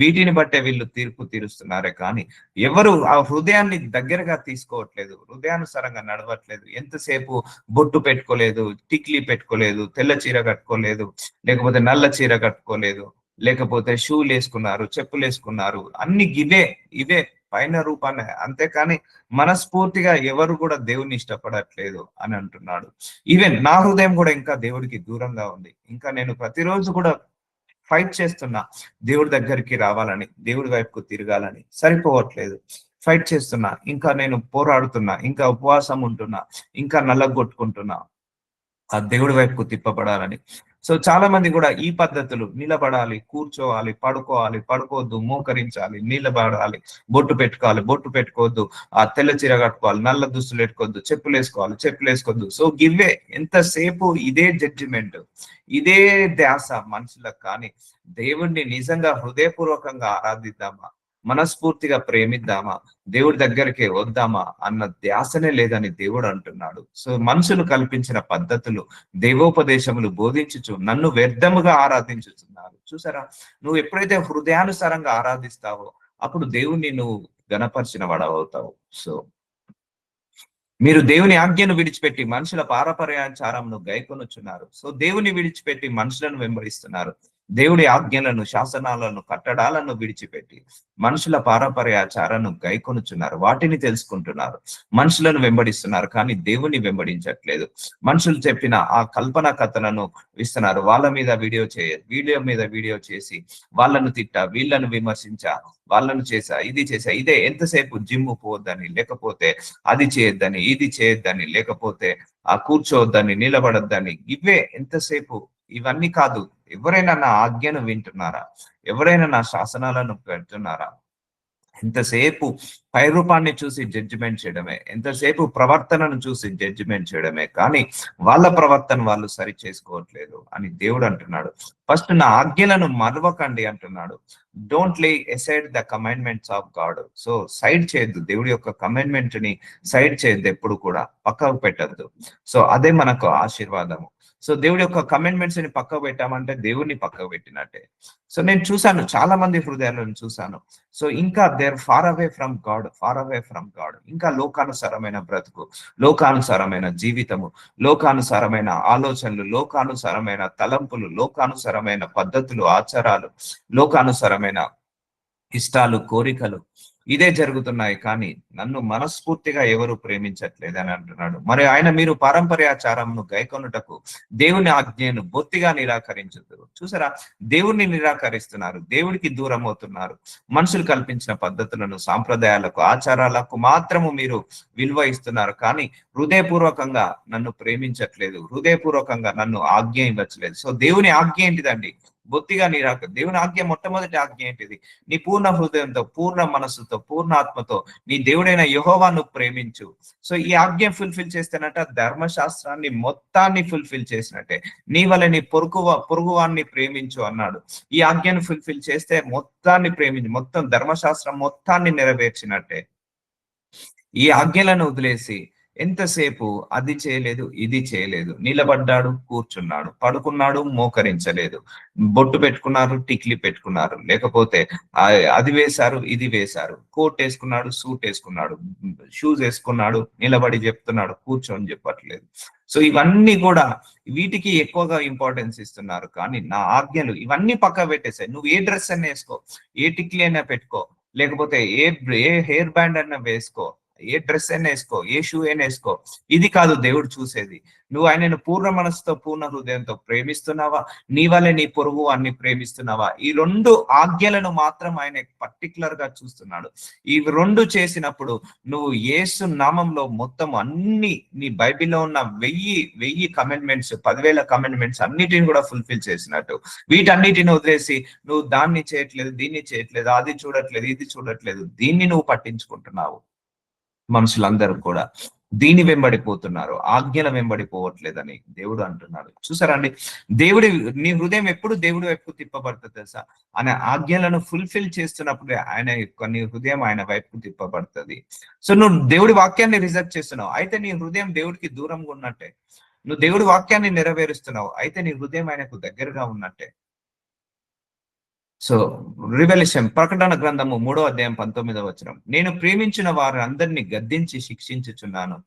వీటిని బట్టే వీళ్ళు తీర్పు తీరుస్తున్నారే కానీ ఎవరు ఆ హృదయాన్ని దగ్గరగా తీసుకోవట్లేదు, హృదయానుసారంగా నడవట్లేదు. ఎంతసేపు బొట్టు పెట్టుకోలేదు, టిక్లీ పెట్టుకోలేదు, తెల్ల చీర కట్టుకోలేదు, లేకపోతే నల్ల చీర కట్టుకోలేదు, లేకపోతే షూలు వేసుకున్నారు, చెప్పులు వేసుకున్నారు, అన్ని ఇవే పైన రూపాన్ని. అంతేకాని మనస్ఫూర్తిగా ఎవరు కూడా దేవుణ్ణి ఇష్టపడట్లేదు అని అంటున్నాడు. ఈవెన్ నా హృదయం కూడా ఇంకా దేవుడికి దూరంగా ఉంది. ఇంకా నేను ప్రతిరోజు కూడా ఫైట్ చేస్తున్నా దేవుడి దగ్గరికి రావాలని, దేవుడి వైపుకు తిరగాలని. సరిపోవట్లేదు, ఫైట్ చేస్తున్నా, ఇంకా నేను పోరాడుతున్నా, ఇంకా ఉపవాసం ఉంటున్నా, ఇంకా నల్లగొట్టుకుంటున్నా ఆ దేవుడి వైపుకు తిప్పబడాలని. సో చాలా మంది కూడా ఈ పద్ధతులు, నిలబడాలి, కూర్చోవాలి, పడుకోవాలి, పడుకోవద్దు, మోకరించాలి, నిలబడాలి, బొట్టు పెట్టుకోవాలి, బొట్టు పెట్టుకోవద్దు, ఆ తెల్ల చీర కట్టుకోవాలి, నల్ల దుస్తులు పెట్టుకోవద్దు, చెప్పులు వేసుకోవాలి, చెప్పులు వేసుకోవద్దు. సో గివ్వే ఎంతసేపు ఇదే జడ్జిమెంట్, ఇదే ధ్యాస మనుషులకు. కానీ దేవుణ్ణి నిజంగా హృదయపూర్వకంగా ఆరాధిద్దామా, మనస్ఫూర్తిగా ప్రేమిద్దామా, దేవుడి దగ్గరికి వద్దామా అన్న ధ్యాసనే లేదని దేవుడు అంటున్నాడు. సో మనుషులు కల్పించిన పద్ధతులు, దేవోపదేశములు బోధించుచు నన్ను వ్యర్థముగా ఆరాధించుతున్నారు. చూసారా, నువ్వు ఎప్పుడైతే హృదయానుసారంగా ఆరాధిస్తావో అప్పుడు దేవుణ్ణి నువ్వు గణపరిచిన వాడవుతావు. సో మీరు దేవుని ఆజ్ఞను విడిచిపెట్టి మనుషుల పారపర్యాచారంను గైకొనుచున్నారు. సో దేవుని విడిచిపెట్టి మనుషులను వెంబడిస్తున్నారు. దేవుడి ఆజ్ఞలను, శాసనాలను, కట్టడాలను విడిచిపెట్టి మనుషుల పారపర్యాచారాన్ని గైకొనుచున్నారు, వాటిని తెలుసుకుంటున్నారు, మనుషులను వెంబడిస్తున్నారు కానీ దేవుని వెంబడించట్లేదు. మనుషులు చెప్పిన ఆ కల్పన కథలను ఇస్తున్నారు, వాళ్ళ మీద వీడియో చేసి వాళ్ళను తిట్టా, వీళ్ళను విమర్శించా, వాళ్ళను చేసా, ఇది చేసా, ఇదే ఎంతసేపు జిమ్ పోవద్దని, లేకపోతే అది చేయొద్దని, ఇది చేయొద్దని, లేకపోతే ఆ కూర్చోవద్దని, నిలబడొద్దని, ఇవే ఎంతసేపు. ఇవన్నీ కాదు. ఎవరైనా నా ఆజ్ఞను వింటున్నారా? ఎవరైనా నా శాసనాలను పెడుతున్నారా? ఎంతసేపు పై రూపాన్ని చూసి జడ్జిమెంట్ చేయడమే, ఎంతసేపు ప్రవర్తనను చూసి జడ్జిమెంట్ చేయడమే కానీ వాళ్ళ ప్రవర్తన వాళ్ళు సరి చేసుకోవట్లేదు అని దేవుడు అంటున్నాడు. ఫస్ట్ నా ఆజ్ఞలను మరవకండి అంటున్నాడు. డోంట్ లే aside the commandments of God. So side చేయొద్దు, దేవుడి యొక్క కమాండ్మెంట్ ని సైడ్ చేయొద్దు, ఎప్పుడు కూడా పక్కకు పెట్టద్దు. సో అదే మనకు ఆశీర్వాదము. సో దేవుడి యొక్క కమాండ్మెంట్స్ ని పక్కకు పెట్టామంటే దేవుడిని పక్కకు పెట్టినట్టే. సో నేను చూసాను, చాలా మంది హృదయాలను చూసాను. సో ఇంకా there far away from God, ఇంకా లోకానుసారమైన బ్రతుకు, లోకానుసారమైన జీవితము, లోకానుసారమైన ఆలోచనలు, లోకానుసారమైన తలంపులు, లోకానుసారమైన పద్ధతులు, ఆచారాలు, లోకానుసారమైన ఇష్టాలు, కోరికలు, ఇదే జరుగుతున్నాయి కానీ నన్ను మనస్ఫూర్తిగా ఎవరు ప్రేమించట్లేదని అంటున్నాడు. మరి ఆయన మీరు పారంపర్యాచారంను గైకొనుటకు దేవుని ఆజ్ఞను బొత్తిగా నిరాకరించుతారు. చూసారా, దేవుణ్ణి నిరాకరిస్తున్నారు, దేవుడికి దూరం అవుతున్నారు. మనుషులు కల్పించిన పద్ధతులను, సాంప్రదాయాలకు, ఆచారాలకు మాత్రము మీరు విలువ ఇస్తున్నారు కానీ హృదయపూర్వకంగా నన్ను ప్రేమించట్లేదు, హృదయపూర్వకంగా నన్ను ఆజ్ఞ ఇవ్వట్లేదు. సో దేవుని ఆజ్ఞ ఏంటిదండి? బొత్తిగా దేవుని ఆజ్ఞ, మొట్టమొదటి ఆజ్ఞ ఏంటిది? నీ పూర్ణ హృదయంతో, పూర్ణ మనస్సుతో, పూర్ణ ఆత్మతో నీ దేవుడైన యెహోవాను ప్రేమించు. సో ఈ ఆజ్ఞ ఫుల్ఫిల్ చేస్తేనట ధర్మశాస్త్రాన్ని మొత్తాన్ని ఫుల్ఫిల్ చేసినట్టే. నీ వల్ల నీ పొరుగువాన్ని ప్రేమించు అన్నాడు. ఈ ఆజ్ఞను ఫుల్ఫిల్ చేస్తే మొత్తాన్ని ప్రేమించు, మొత్తం ధర్మశాస్త్రం మొత్తాన్ని నెరవేర్చినట్టే. ఈ ఆజ్ఞలను వదిలేసి ఎంతసేపు అది చేయలేదు, ఇది చేయలేదు, నిలబడ్డాడు, కూర్చున్నాడు, పడుకున్నాడు, మోకరించలేదు, బొట్టు పెట్టుకున్నారు, టిక్లీ పెట్టుకున్నారు, లేకపోతే అది వేశారు, ఇది వేశారు, కోట్ వేసుకున్నాడు, సూట్ వేసుకున్నాడు, షూస్ వేసుకున్నాడు, నిలబడి చెప్తున్నాడు, కూర్చొని చెప్పట్లేదు. సో ఇవన్నీ కూడా వీటికి ఎక్కువగా ఇంపార్టెన్స్ ఇస్తున్నారు కానీ నా ఆజ్ఞలు ఇవన్నీ పక్క పెట్టేసాయి. నువ్వు ఏ డ్రెస్ అయినా వేసుకో, ఏ టిక్లీ అయినా పెట్టుకో, లేకపోతే ఏ హెయిర్ బ్యాండ్ అయినా వేసుకో, ఏ డ్రెస్ అయినా వేసుకో, ఏ షూ అయినా వేసుకో. ఇది కాదు దేవుడు చూసేది. నువ్వు ఆయనను పూర్ణ మనసుతో పూర్ణ హృదయంతో ప్రేమిస్తున్నావా, నీ వల్లే నీ పొరుగు అన్ని ప్రేమిస్తున్నావా? ఈ 2 ఆజ్ఞలను మాత్రం ఆయన పర్టికులర్ గా చూస్తున్నాడు. ఈ 2 చేసినప్పుడు నువ్వు యేసు నామంలో మొత్తం అన్ని నీ బైబిల్లో ఉన్న 1000 కమెండ్మెంట్స్, 10,000 కమెండ్మెంట్స్ అన్నిటిని కూడా ఫుల్ఫిల్ చేసినట్టు. వీటన్నిటిని వదిలేసి నువ్వు దాన్ని చేయట్లేదు, దీన్ని చేయట్లేదు, అది చూడట్లేదు, ఇది చూడట్లేదు, దీన్ని నువ్వు పట్టించుకుంటున్నావు. మనుషులందరూ కూడా దీని వెంబడిపోతున్నారు, ఆజ్ఞల వెంబడిపోవట్లేదని దేవుడు అంటున్నాడు. చూసారా అండి, నీ హృదయం ఎప్పుడు దేవుడి వైపు తిప్పబడుతుంది తెలుసా? ఆయన ఆజ్ఞలను ఫుల్ఫిల్ చేస్తున్నప్పుడే నీ హృదయం ఆయన వైపుకు తిప్పబడుతుంది. సో నువ్వు దేవుడి వాక్యాన్ని రిజెక్ట్ చేస్తున్నావు, అయితే నీ హృదయం దేవుడికి దూరంగా ఉన్నట్టే. నువ్వు దేవుడి వాక్యాన్ని నెరవేరుస్తున్నావు, అయితే నీ హృదయం ఆయనకు దగ్గరగా ఉన్నట్టే. సో రివల్యూషన్, ప్రకటన గ్రంథము 3:19 నేను ప్రేమించిన వారు అందరినీ గద్దించి శిక్షించుచున్నాను.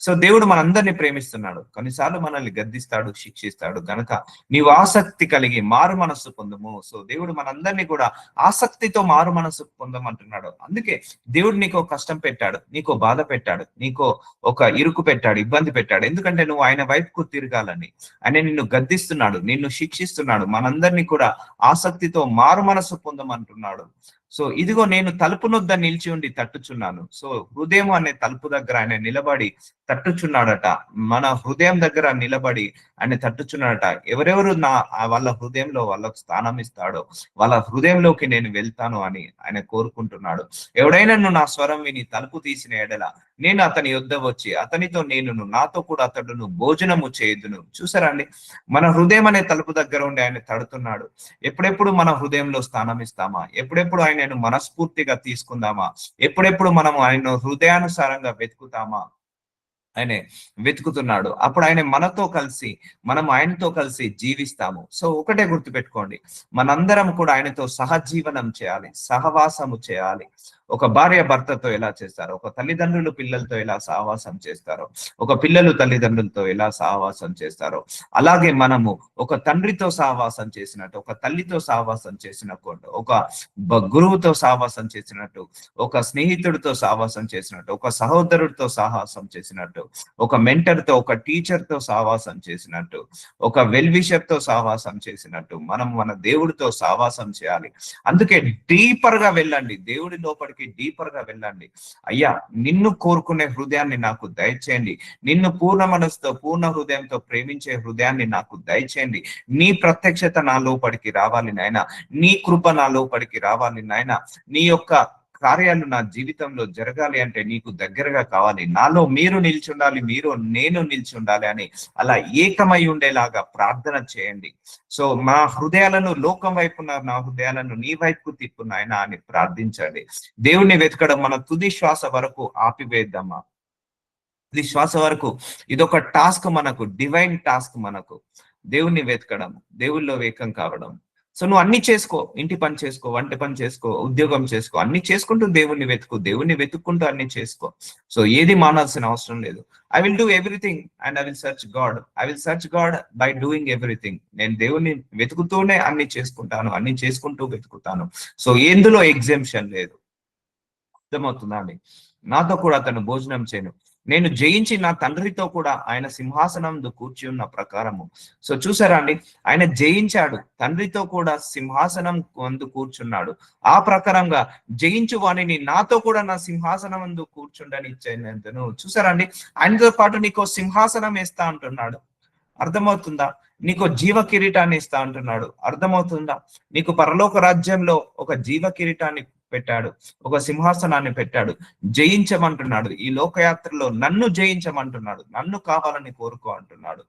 సో దేవుడు మనందరినీ ప్రేమిస్తున్నాడు, కొన్నిసార్లు మనల్ని గద్దిస్తాడు, శిక్షిస్తాడు. గనక నీవు ఆసక్తి కలిగి మారు మనస్సు పొందుము. సో దేవుడు మనందరినీ కూడా ఆసక్తితో మారు మనస్సు పొందమంటున్నాడు. అందుకే దేవుడు నీకో కష్టం పెట్టాడు, నీకో బాధ పెట్టాడు, నీకో ఒక ఇరుకు పెట్టాడు, ఇబ్బంది పెట్టాడు. ఎందుకంటే నువ్వు ఆయన వైపుకు తిరగాలని. ఆయన నిన్ను గద్దిస్తున్నాడు, నిన్ను శిక్షిస్తున్నాడు. మనందరినీ కూడా ఆసక్తితో మారు మనస్సు పొందమంటున్నాడు. సో ఇదిగో నేను తలుపు నొద్ద నిలిచి ఉండి తట్టుచున్నాను. సో హృదయం అనే తలుపు దగ్గర ఆయన నిలబడి తట్టుచున్నాడట. మన హృదయం దగ్గర నిలబడి ఆయన తట్టుచున్నాడట. ఎవరెవరు వాళ్ళ హృదయంలో వాళ్ళకు స్థానం ఇస్తాడో వాళ్ళ హృదయంలోకి నేను వెళ్తాను అని ఆయన కోరుకుంటున్నాడు. ఎవడైనా నా స్వరం విని తలుపు తీసిన ఎడల నేను అతని యొద్ద వచ్చి అతనితో నేనును, నాతో కూడా అతడును భోజనము చేయుదును. చూసారా అండి, మన హృదయం అనే తలుపు దగ్గర ఉండి ఆయన తడుతున్నాడు. ఎప్పుడెప్పుడు మన హృదయంలో స్థానం ఇస్తామా? ఎప్పుడెప్పుడు ఆయనను మనస్ఫూర్తిగా తీసుకుందామా? ఎప్పుడెప్పుడు మనం ఆయన హృదయానుసారంగా వెతుకుతామా? ఆయన వెతుకుతున్నాడు. అప్పుడు ఆయన మనతో కలిసి, మనం ఆయనతో కలిసి జీవిస్తాము. సో ఒకటే గుర్తుపెట్టుకోండి, మనందరం కూడా ఆయనతో సహజీవనం చేయాలి, సహవాసము చేయాలి. ఒక భార్య భర్తతో ఎలా చేస్తారో, ఒక తల్లిదండ్రులు పిల్లలతో ఎలా సహవాసం చేస్తారో, ఒక పిల్లలు తల్లిదండ్రులతో ఎలా సహవాసం చేస్తారో, అలాగే మనము ఒక తండ్రితో సహవాసం చేసినట్టు, ఒక తల్లితో సహవాసం చేసినట్టు, ఒక గురువుతో సహవాసం చేసినట్టు, ఒక స్నేహితుడితో సహవాసం చేసినట్టు, ఒక సహోదరుడితో సహవాసం చేసినట్టు, ఒక మెంటర్ తో, ఒక టీచర్ తో సహవాసం చేసినట్టు, ఒక వెల్విషర్ తో సహవాసం చేసినట్టు మనం మన దేవుడితో సహవాసం చేయాలి. అందుకే డీపర్ గా వెళ్ళండి, దేవుడి లోపలికి డీపర్ గా వెళ్ళండి. అయ్యా, నిన్ను కోరుకునే హృదయాన్ని నాకు దయచేయండి, నిన్ను పూర్ణ మనసుతో పూర్ణ హృదయంతో ప్రేమించే హృదయాన్ని నాకు దయచేయండి. నీ ప్రత్యక్షత నా లోపలికి రావాలి నాయన, నీ కృప నా లోపలికి రావాలి నాయన, నీ యొక్క కార్యాలు నా జీవితంలో జరగాలి అంటే నీకు దగ్గరగా కావాలి, నాలో మీరు నిలిచి ఉండాలి, నేను నిలిచి ఉండాలి అని అలా ఏకమై ఉండేలాగా ప్రార్థన చేయండి. సో మా హృదయాలను లోకం వైపు నా హృదయాలను నీ వైపుకు తిప్పు నాయనా అని ప్రార్థించండి. దేవుణ్ణి వెతకడం మన తుది శ్వాస వరకు ఆపివేద్దామా? తుది శ్వాస వరకు ఇదొక టాస్క్, మనకు డివైన్ టాస్క్. మనకు దేవుణ్ణి వెతకడం, దేవుళ్ళలో ఏకం కావడం. సో నువ్వు అన్ని చేసుకో, ఇంటి పని చేసుకో, వంట పని చేసుకో, ఉద్యోగం చేసుకో, అన్ని చేసుకుంటూ దేవుణ్ణి వెతుకు, దేవుణ్ణి వెతుక్కుంటూ అన్ని చేసుకో. సో ఏది మానాల్సిన అవసరం లేదు. I will do everything and I will search God. I will search God by doing everything. నేను దేవుణ్ణి వెతుకుతూనే అన్ని చేసుకుంటాను, అన్ని చేసుకుంటూ వెతుకుతాను. సో ఎందులో ఎగ్జామ్షన్ లేదు. అర్థమవుతుందా అండి? నాతో కూడా అతను భోజనం చేయను, నేను జయించి నా తండ్రితో కూడా ఆయన సింహాసనం కూర్చి ఉన్న ప్రకారము. సో చూసారా అండి, ఆయన జయించాడు, తండ్రితో కూడా సింహాసనం అందు కూర్చున్నాడు. ఆ ప్రకారంగా జయించు వాణిని నాతో కూడా నా సింహాసనం అందు కూర్చుండని ఇచ్చాను. చూసారా అండి, ఆయనతో పాటు నీకో సింహాసనం వేస్తా అంటున్నాడు. అర్థమవుతుందా? నీకు జీవ కిరీటాన్ని ఇస్తా అంటున్నాడు. అర్థమవుతుందా? నీకు పరలోక రాజ్యంలో ఒక జీవ కిరీటాన్ని పెట్టాడు, ఒక సింహాసనాన్ని పెట్టాడు. జయించమంటున్నాడు. ఈ లోకయాత్రలో నన్ను జయించమంటున్నాడు, నన్ను కావాలని కోరుకో అంటున్నాడు,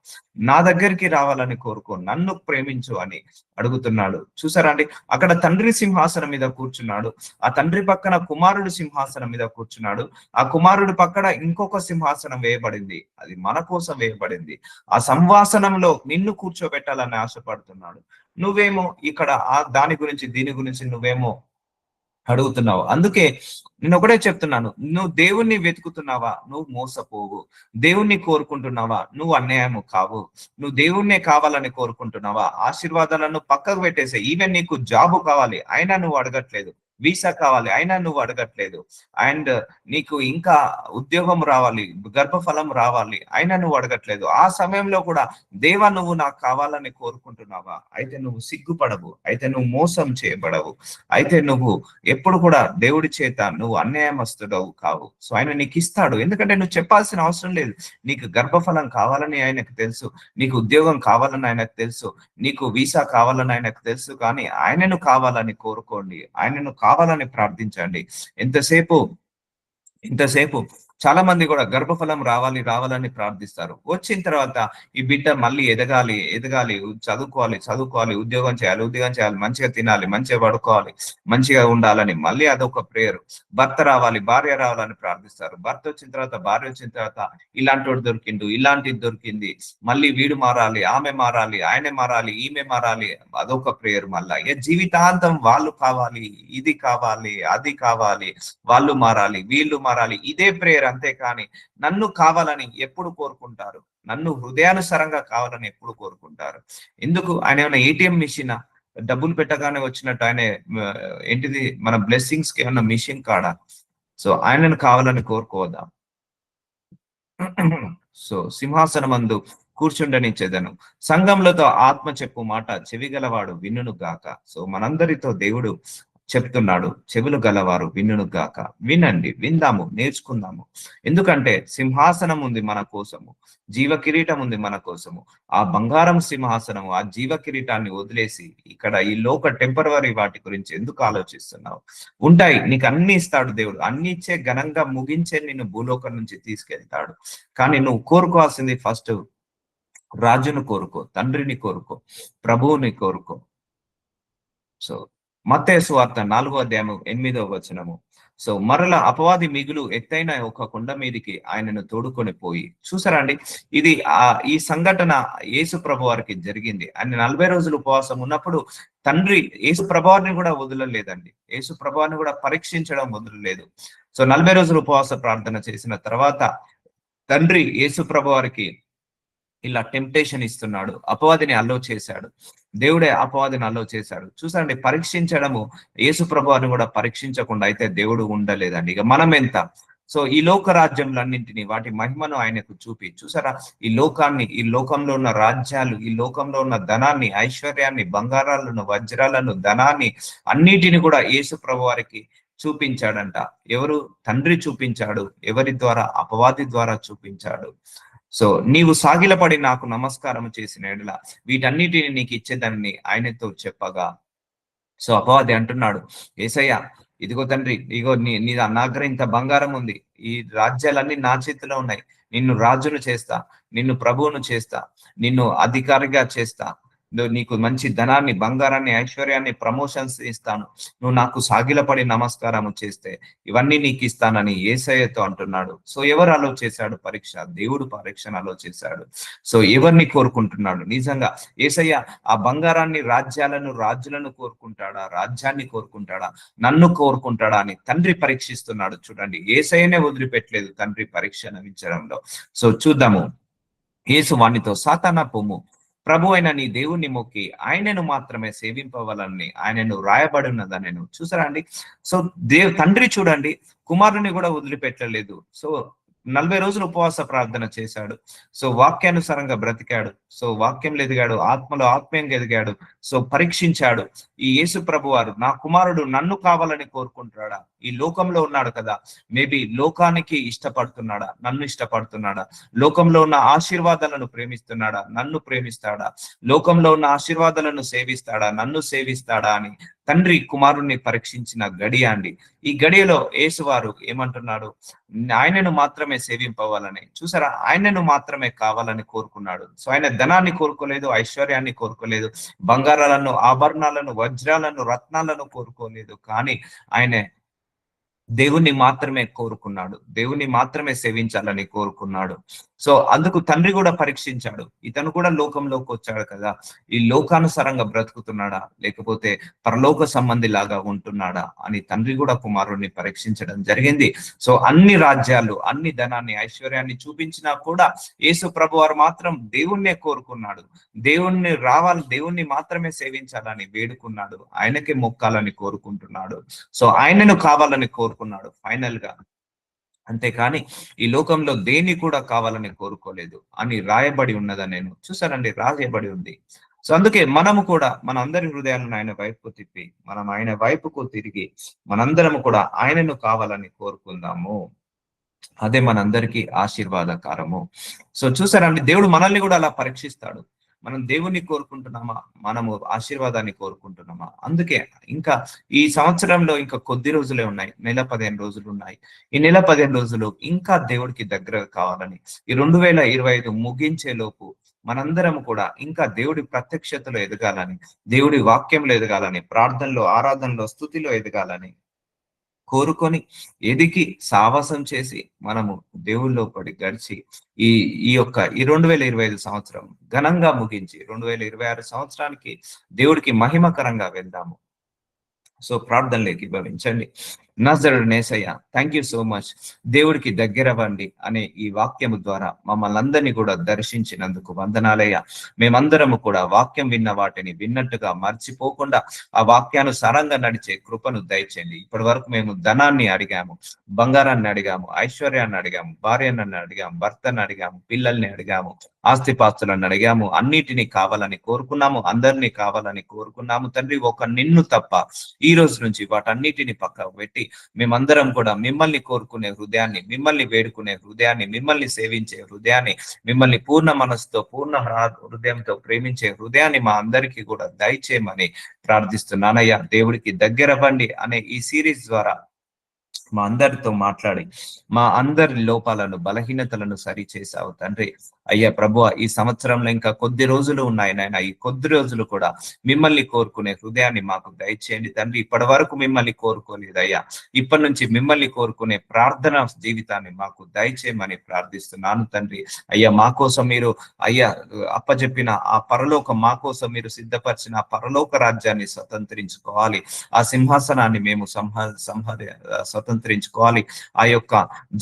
నా దగ్గరికి రావాలని కోరుకో, నన్ను ప్రేమించు అని అడుగుతున్నాడు. చూసారా అండి, అక్కడ తండ్రి సింహాసనం మీద కూర్చున్నాడు, ఆ తండ్రి పక్కన కుమారుడు సింహాసనం మీద కూర్చున్నాడు, ఆ కుమారుడు పక్కన ఇంకొక సింహాసనం వేయబడింది, అది మన కోసం వేయబడింది. ఆ సంవాసనంలో నిన్ను కూర్చోబెట్టాలని ఆశపడుతున్నాడు. నువ్వేమో ఇక్కడ దాని గురించి దీని గురించి నువ్వేమో అడుగుతున్నావు. అందుకే నేను ఒకటే చెప్తున్నాను, నువ్వు దేవుణ్ణి వెతుకుతున్నావా, నువ్వు మోసపోవు. దేవుణ్ణి కోరుకుంటున్నావా, నువ్వు అన్యాయము కావు. నువ్వు దేవుణ్ణే కావాలని కోరుకుంటున్నావా, ఆశీర్వాదాలను పక్కకు పెట్టేసే. ఈవెన్ నీకు జాబు కావాలి అయినా నువ్వు అడగట్లేదు, వీసా కావాలి అయినా నువ్వు అడగట్లేదు. అండ్ నీకు ఇంకా ఉద్యోగం రావాలి, గర్భఫలం రావాలి అయినా నువ్వు అడగట్లేదు. ఆ సమయంలో కూడా దేవా నువ్వు నాకు కావాలని కోరుకుంటున్నావా? అయితే నువ్వు సిగ్గుపడవు, అయితే నువ్వు మోసం చేయబడవు, అయితే నువ్వు ఎప్పుడు కూడా దేవుడి చేత నువ్వు అన్యాయమస్తుడవు కావు. సో ఆయన నీకు ఇస్తాడు, ఎందుకంటే నువ్వు చెప్పాల్సిన అవసరం లేదు. నీకు గర్భఫలం కావాలని ఆయనకు తెలుసు, నీకు ఉద్యోగం కావాలని ఆయనకు తెలుసు, నీకు వీసా కావాలని ఆయనకు తెలుసు. కానీ ఆయనను కావాలని కోరుకోండి, ఆయనను కావాలని ప్రార్థించండి. ఎంతసేపు ఇంతసేపు చాలా మంది కూడా గర్భఫలం రావాలి రావాలని ప్రార్థిస్తారు. వచ్చిన తర్వాత ఈ బిడ్డ మళ్ళీ ఎదగాలి ఎదగాలి, చదువుకోవాలి చదువుకోవాలి, ఉద్యోగం చేయాలి ఉద్యోగం చేయాలి, మంచిగా తినాలి, మంచిగా పడుకోవాలి, మంచిగా ఉండాలని మళ్ళీ అదొక ప్రేయర్. భర్త రావాలి భార్య రావాలని ప్రార్థిస్తారు. భర్త వచ్చిన తర్వాత భార్య వచ్చిన తర్వాత ఇలాంటి వాడు దొరికిండు, ఇలాంటిది దొరికింది, మళ్ళీ వీడు మారాలి, ఆమె మారాలి, ఆయన మారాలి, ఈమె మారాలి, అదొక ప్రేయర్. మళ్ళా ఇక జీవితాంతం వాళ్ళు కావాలి, ఇది కావాలి, అది కావాలి, వాళ్ళు మారాలి, వీళ్ళు మారాలి, ఇదే ప్రేయర్. అంతేకాని నన్ను కావాలని ఎప్పుడు కోరుకుంటారు? నన్ను హృదయానుసారంగా కావాలని ఎప్పుడు కోరుకుంటారు? ఎందుకు? ఆయన ఏమైనా ఏటీఎం మిషన్? డబ్బులు పెట్టగానే వచ్చినట్టు ఆయన ఏంటిది మన బ్లెస్సింగ్స్ కి ఏమన్నా మిషన్ కాడా? సో ఆయనను కావాలని కోరుకోవద్దాం. సో సింహాసనమందు కూర్చుండనిచ్చేదను, సంఘములతో ఆత్మ చెప్పు మాట చెవిగలవాడు వినును గాక. సో మనందరితో దేవుడు చెప్తున్నాడు, చెవులు గలవారు వినును గాక. వినండి, విందాము, నేర్చుకుందాము. ఎందుకంటే సింహాసనం ఉంది మన కోసము, జీవ కిరీటం ఉంది మన కోసము. ఆ బంగారం సింహాసనము, ఆ జీవ కిరీటాన్ని వదిలేసి ఇక్కడ ఈ లోక టెంపరవరీ వాటి గురించి ఎందుకు ఆలోచిస్తున్నావు? ఉంటాయి, నీకు అన్ని ఇస్తాడు దేవుడు, అన్ని ఇచ్చే ఘనంగా ముగించే నిన్ను భూలోకం నుంచి తీసుకెళ్తాడు. కానీ నువ్వు కోరుకోవాల్సింది ఫస్ట్ రాజును కోరుకో, తండ్రిని కోరుకో, ప్రభువుని కోరుకో. సో మత్తయి సువార్త 4వ అధ్యాయము 8వ వచనము. సో మరల అపవాది మిగులు ఎత్తైన ఒక కొండ మీదికి ఆయనను తోడుకొని పోయి. చూసారా అండి, ఇది ఈ సంఘటన యేసు ప్రభు వారికి జరిగింది. ఆయన 40 రోజులు ఉపవాసం ఉన్నప్పుడు తండ్రి యేసు ప్రభువారిని కూడా వదలలేదండి, యేసు ప్రభువారిని కూడా పరీక్షించడం వదలలేదు. సో 40 రోజులు ఉపవాస ప్రార్థన చేసిన తర్వాత తండ్రి యేసు ప్రభు వారికి ఇలా టెంప్టేషన్ ఇస్తున్నాడు, అపవాదిని అల్లో చేశాడు, దేవుడే అపవాదిని అల్లో చేశాడు. చూసండి, పరీక్షించడము యేసు ప్రభువారిని కూడా పరీక్షించకుండా అయితే దేవుడు ఉండలేదండి. ఇక మనం ఎంత? సో ఈ లోక రాజ్యములన్నింటినీ వాటి మహిమను ఆయనకు చూపి, చూసారా, ఈ లోకాన్ని, ఈ లోకంలో ఉన్న రాజ్యాలు, ఈ లోకంలో ఉన్న ధనాన్ని, ఐశ్వర్యాన్ని, బంగారాలను, వజ్రాలను, ధనాన్ని అన్నిటిని కూడా యేసు ప్రభువారికి చూపించాడంట. ఎవరు? తండ్రి చూపించాడు. ఎవరి ద్వారా? అపవాది ద్వారా చూపించాడు. సో నీవు సాగిలపడి నాకు నమస్కారం చేసిన ఎడల వీటన్నిటిని నీకు ఇచ్చేదాన్ని ఆయనతో చెప్పగా. సో అపవాది అంటున్నాడు, యేసయ్య ఇదిగో తండ్రి, ఇదిగో నీ నా దగ్గర ఇంత బంగారం ఉంది, ఈ రాజ్యాలన్నీ నా చేతిలో ఉన్నాయి, నిన్ను రాజును చేస్తా, నిన్ను ప్రభువును చేస్తా, నిన్ను అధికారిగా చేస్తా, నీకు మంచి ధనాన్ని, బంగారాన్ని, ఐశ్వర్యాన్ని, ప్రమోషన్స్ ఇస్తాను, నువ్వు నాకు సాగిలపడి నమస్కారం చేస్తే ఇవన్నీ నీకు ఇస్తానని యేసయ్యతో అంటున్నాడు. సో ఎవరు అలో చేశాడు పరీక్ష? దేవుడు పరీక్షను అలో చేశాడు. సో ఎవరిని కోరుకుంటున్నాడు? నిజంగా యేసయ్య ఆ బంగారాన్ని, రాజ్యాలను, రాజులను కోరుకుంటాడా? రాజ్యాన్ని కోరుకుంటాడా? నన్ను కోరుకుంటాడా అని తండ్రి పరీక్షిస్తున్నాడు. చూడండి, యేసయ్యనే వదిలిపెట్టలేదు తండ్రి పరీక్ష నవించడంలో. సో చూద్దాము. యేసు వానితో, సాతానా పొమ్ము, ప్రభు అయిన నీ దేవుణ్ణి మొక్కి ఆయనను మాత్రమే సేవింపవాలని ఆయనను రాయబడినదనెను. చూసారా అండి? సో తండ్రి చూడండి, కుమారుని కూడా వదిలిపెట్టలేదు. సో 40 రోజులు ఉపవాస ప్రార్థన చేశాడు. సో వాక్యానుసారంగా బ్రతికాడు. సో వాక్యంలో ఎదిగాడు, ఆత్మలో ఆత్మీయంగా ఎదిగాడు. సో పరీక్షించాడు. ఈ యేసు ప్రభు వారు, నా కుమారుడు నన్ను కావాలని కోరుకుంటున్నాడా? ఈ లోకంలో ఉన్నాడు కదా, మేబీ లోకానికి ఇష్టపడుతున్నాడా? నన్ను ఇష్టపడుతున్నాడా? లోకంలో ఉన్న ఆశీర్వాదాలను ప్రేమిస్తున్నాడా? నన్ను ప్రేమిస్తాడా? లోకంలో ఉన్న ఆశీర్వాదాలను సేవిస్తాడా? నన్ను సేవిస్తాడా అని తండ్రి కుమారుణ్ణి పరీక్షించిన గడియ అండి. ఈ గడియలో యేసువారు ఏమంటున్నాడు? ఆయనను మాత్రమే సేవింపవాలని. చూసారా, ఆయనను మాత్రమే కావాలని కోరుకున్నాడు. సో ఆయన ధనాన్ని కోరుకోలేదు, ఐశ్వర్యాన్ని కోరుకోలేదు, బంగారాలను, ఆభరణాలను, వజ్రాలను, రత్నాలను కోరుకోలేదు. కానీ ఆయన దేవుణ్ణి మాత్రమే కోరుకున్నాడు. దేవుణ్ణి మాత్రమే సేవించాలని కోరుకున్నాడు. సో అందుకు తండ్రి కూడా పరీక్షించాడు. ఇతను కూడా లోకంలోకి వచ్చాడు కదా! ఈ లోకానుసారంగా బ్రతుకుతున్నాడా? లేకపోతే పరలోక సంబంధిలాగా ఉంటున్నాడా? అని తండ్రి కూడా కుమారుడిని పరీక్షించడం జరిగింది. సో అన్ని రాజ్యాలు, అన్ని ధనాన్ని, ఐశ్వర్యాన్ని చూపించినా కూడా యేసు ప్రభువారు మాత్రం దేవుణ్ణే కోరుకున్నాడు. దేవుణ్ణి మాత్రమే సేవించాలని వేడుకున్నాడు. ఆయనకే మొక్కాలని కోరుకుంటున్నాడు. సో ఆయనను కావాలని కోరుకున్నాడు ఫైనల్ గా. అంతేకాని ఈ లోకంలో దేన్ని కూడా కావాలని కోరుకోలేదు అని రాయబడి ఉన్నదని నేను చూసానండి, రాయబడి ఉంది. సో అందుకే మనము కూడా మన అందరి హృదయాలను ఆయన వైపుకు తిప్పి మనం ఆయన వైపుకు తిరిగి మనందరము కూడా ఆయనను కావాలని కోరుకుందాము. అదే మనందరికీ ఆశీర్వాదకరము. సో చూసారండి, దేవుడు మనల్ని కూడా అలా పరీక్షిస్తాడు. మనం దేవుణ్ణి కోరుకుంటున్నామా, మనము ఆశీర్వాదాన్ని కోరుకుంటున్నామా? అందుకే ఇంకా ఈ సంవత్సరంలో ఇంకా కొద్ది రోజులే ఉన్నాయి, నెల 15 రోజులు ఉన్నాయి. ఈ నెల 15 రోజులు ఇంకా దేవుడికి దగ్గర కావాలని, ఈ 2025 ముగించే లోపు మనందరం కూడా ఇంకా దేవుడి ప్రత్యక్షతలో ఎదగాలని, దేవుడి వాక్యంలో ఎదగాలని, ప్రార్థనలో, ఆరాధనలో, స్తుతిలో ఎదగాలని కోరుకొని ఎదిగి సావాసం చేసి మనము దేవుళ్ళో పడి గడిచి ఈ ఈ యొక్క ఈ 2025 సంవత్సరం ఘనంగా ముగించి 2026 సంవత్సరానికి దేవుడికి మహిమకరంగా వెళ్దాము. సో ప్రార్థనలోకి భవించండి. నజరుడైన Yesayya, thank you so much. దేవుడికి దగ్గరవ్వండి అనే ఈ వాక్యము ద్వారా మమ్మల్ని అందరినీ కూడా దర్శించినందుకు వందనాలయ్య. మేమందరము కూడా వాక్యం విన్న వాటిని విన్నట్టుగా మర్చిపోకుండా ఆ వాక్యానుసారంగా నడిచే కృపను దయచేయండి. ఇప్పటి వరకు మేము ధనాన్ని అడిగాము, బంగారాన్ని అడిగాము, ఐశ్వర్యాన్ని అడిగాము, భార్యను అడిగాము, భర్తను అడిగాము, పిల్లల్ని అడిగాము, ఆస్తిపాస్తులను అడిగాము. అన్నిటినీ కావాలని కోరుకున్నాము, అందరినీ కావాలని కోరుకున్నాము తండ్రి. ఒక నిన్ను తప్ప ఈ రోజు నుంచి వాటన్నిటిని పక్కకు పెట్టి మేమందరం కూడా మిమ్మల్ని కోరుకునే హృదయాన్ని, మిమ్మల్ని వేడుకునే హృదయాన్ని, మిమ్మల్ని సేవించే హృదయాన్ని, మిమ్మల్ని పూర్ణ మనసుతో, పూర్ణ హృదయంతో ప్రేమించే హృదయాన్ని మా అందరికీ కూడా దయచేయమని ప్రార్థిస్తున్నానయ్యా. దేవుడికి దగ్గరవ్వండి అనే ఈ సిరీస్ ద్వారా మా అందరితో మాట్లాడి మా అందరి లోపాలను, బలహీనతలను సరి చేశావు తండ్రి. అయ్యా ప్రభువా, ఈ సంవత్సరంలో ఇంకా కొద్ది రోజులు ఉన్నాయి నాయన. ఈ కొద్ది రోజులు కూడా మిమ్మల్ని కోరుకునే హృదయాన్ని మాకు దయచేయండి తండ్రి. ఇప్పటి వరకు మిమ్మల్ని కోరుకోలేదు అయ్యా, ఇప్పటి నుంచి మిమ్మల్ని కోరుకునే ప్రార్థన జీవితాన్ని మాకు దయచేయమని ప్రార్థిస్తున్నాను తండ్రి. అయ్యా మా కోసం మీరు అయ్యా అప్పచెప్పిన ఆ పరలోకం, మా కోసం మీరు సిద్ధపరిచిన ఆ పరలోక రాజ్యాన్ని స్వతంత్రించుకోవాలి. ఆ సింహాసనాన్ని మేము స్వతంత్రించుకోవాలి. ఆ యొక్క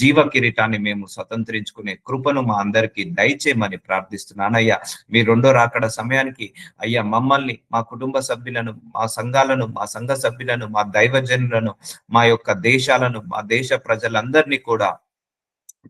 జీవ కిరీటాన్ని మేము స్వతంత్రించుకునే కృపను మా అందరికీ దయచేయమని ప్రార్థిస్తున్నాను అయ్యా. మీ రెండో రాకడ సమయానికి అయ్యా మమ్మల్ని, మా కుటుంబ సభ్యులను, మా సంఘాలను, మా సంఘ సభ్యులను, మా దైవజనులను, మా యొక్క దేశాలను, మా దేశ ప్రజలందరినీ కూడా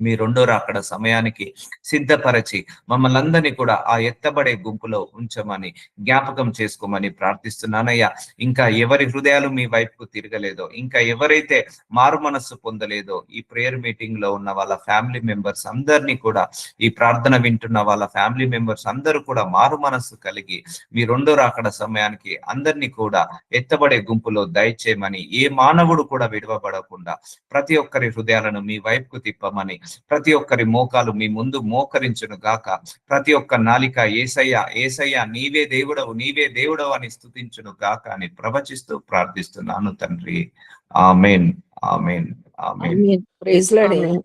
మీ రెండో రాకడ సమయానికి సిద్ధపరచి మమ్మల్ని అందరినీ కూడా ఆ ఎత్తబడే గుంపులో ఉంచమని, జ్ఞాపకం చేసుకోమని ప్రార్థిస్తున్నానయ్యా. ఇంకా ఎవరి హృదయాలు మీ వైపుకు తిరగలేదో, ఇంకా ఎవరైతే మారు మనస్సు పొందలేదో, ఈ ప్రేయర్ మీటింగ్ లో ఉన్న వాళ్ళ ఫ్యామిలీ మెంబర్స్ అందరినీ కూడా, ఈ ప్రార్థన వింటున్న వాళ్ళ ఫ్యామిలీ మెంబర్స్ అందరూ కూడా మారు మనస్సు కలిగి మీ రెండో రాకడ సమయానికి అందరినీ కూడా ఎత్తబడే గుంపులో దయచేయమని, ఏ మానవుడు కూడా విడవబడకుండా ప్రతి ఒక్కరి హృదయాలను మీ వైపుకు తిప్పమని, ప్రతి ఒక్కరి మోకాలు మీ ముందు మోకరించును గాక, ప్రతి ఒక్క నాలిక యేసయ్య యేసయ్య నీవే దేవుడవు, నీవే దేవుడవు అని స్తుతించును గాక అని ప్రవచిస్తూ ప్రార్థిస్తున్నాను తండ్రి. Amen, amen, amen. Praise lord.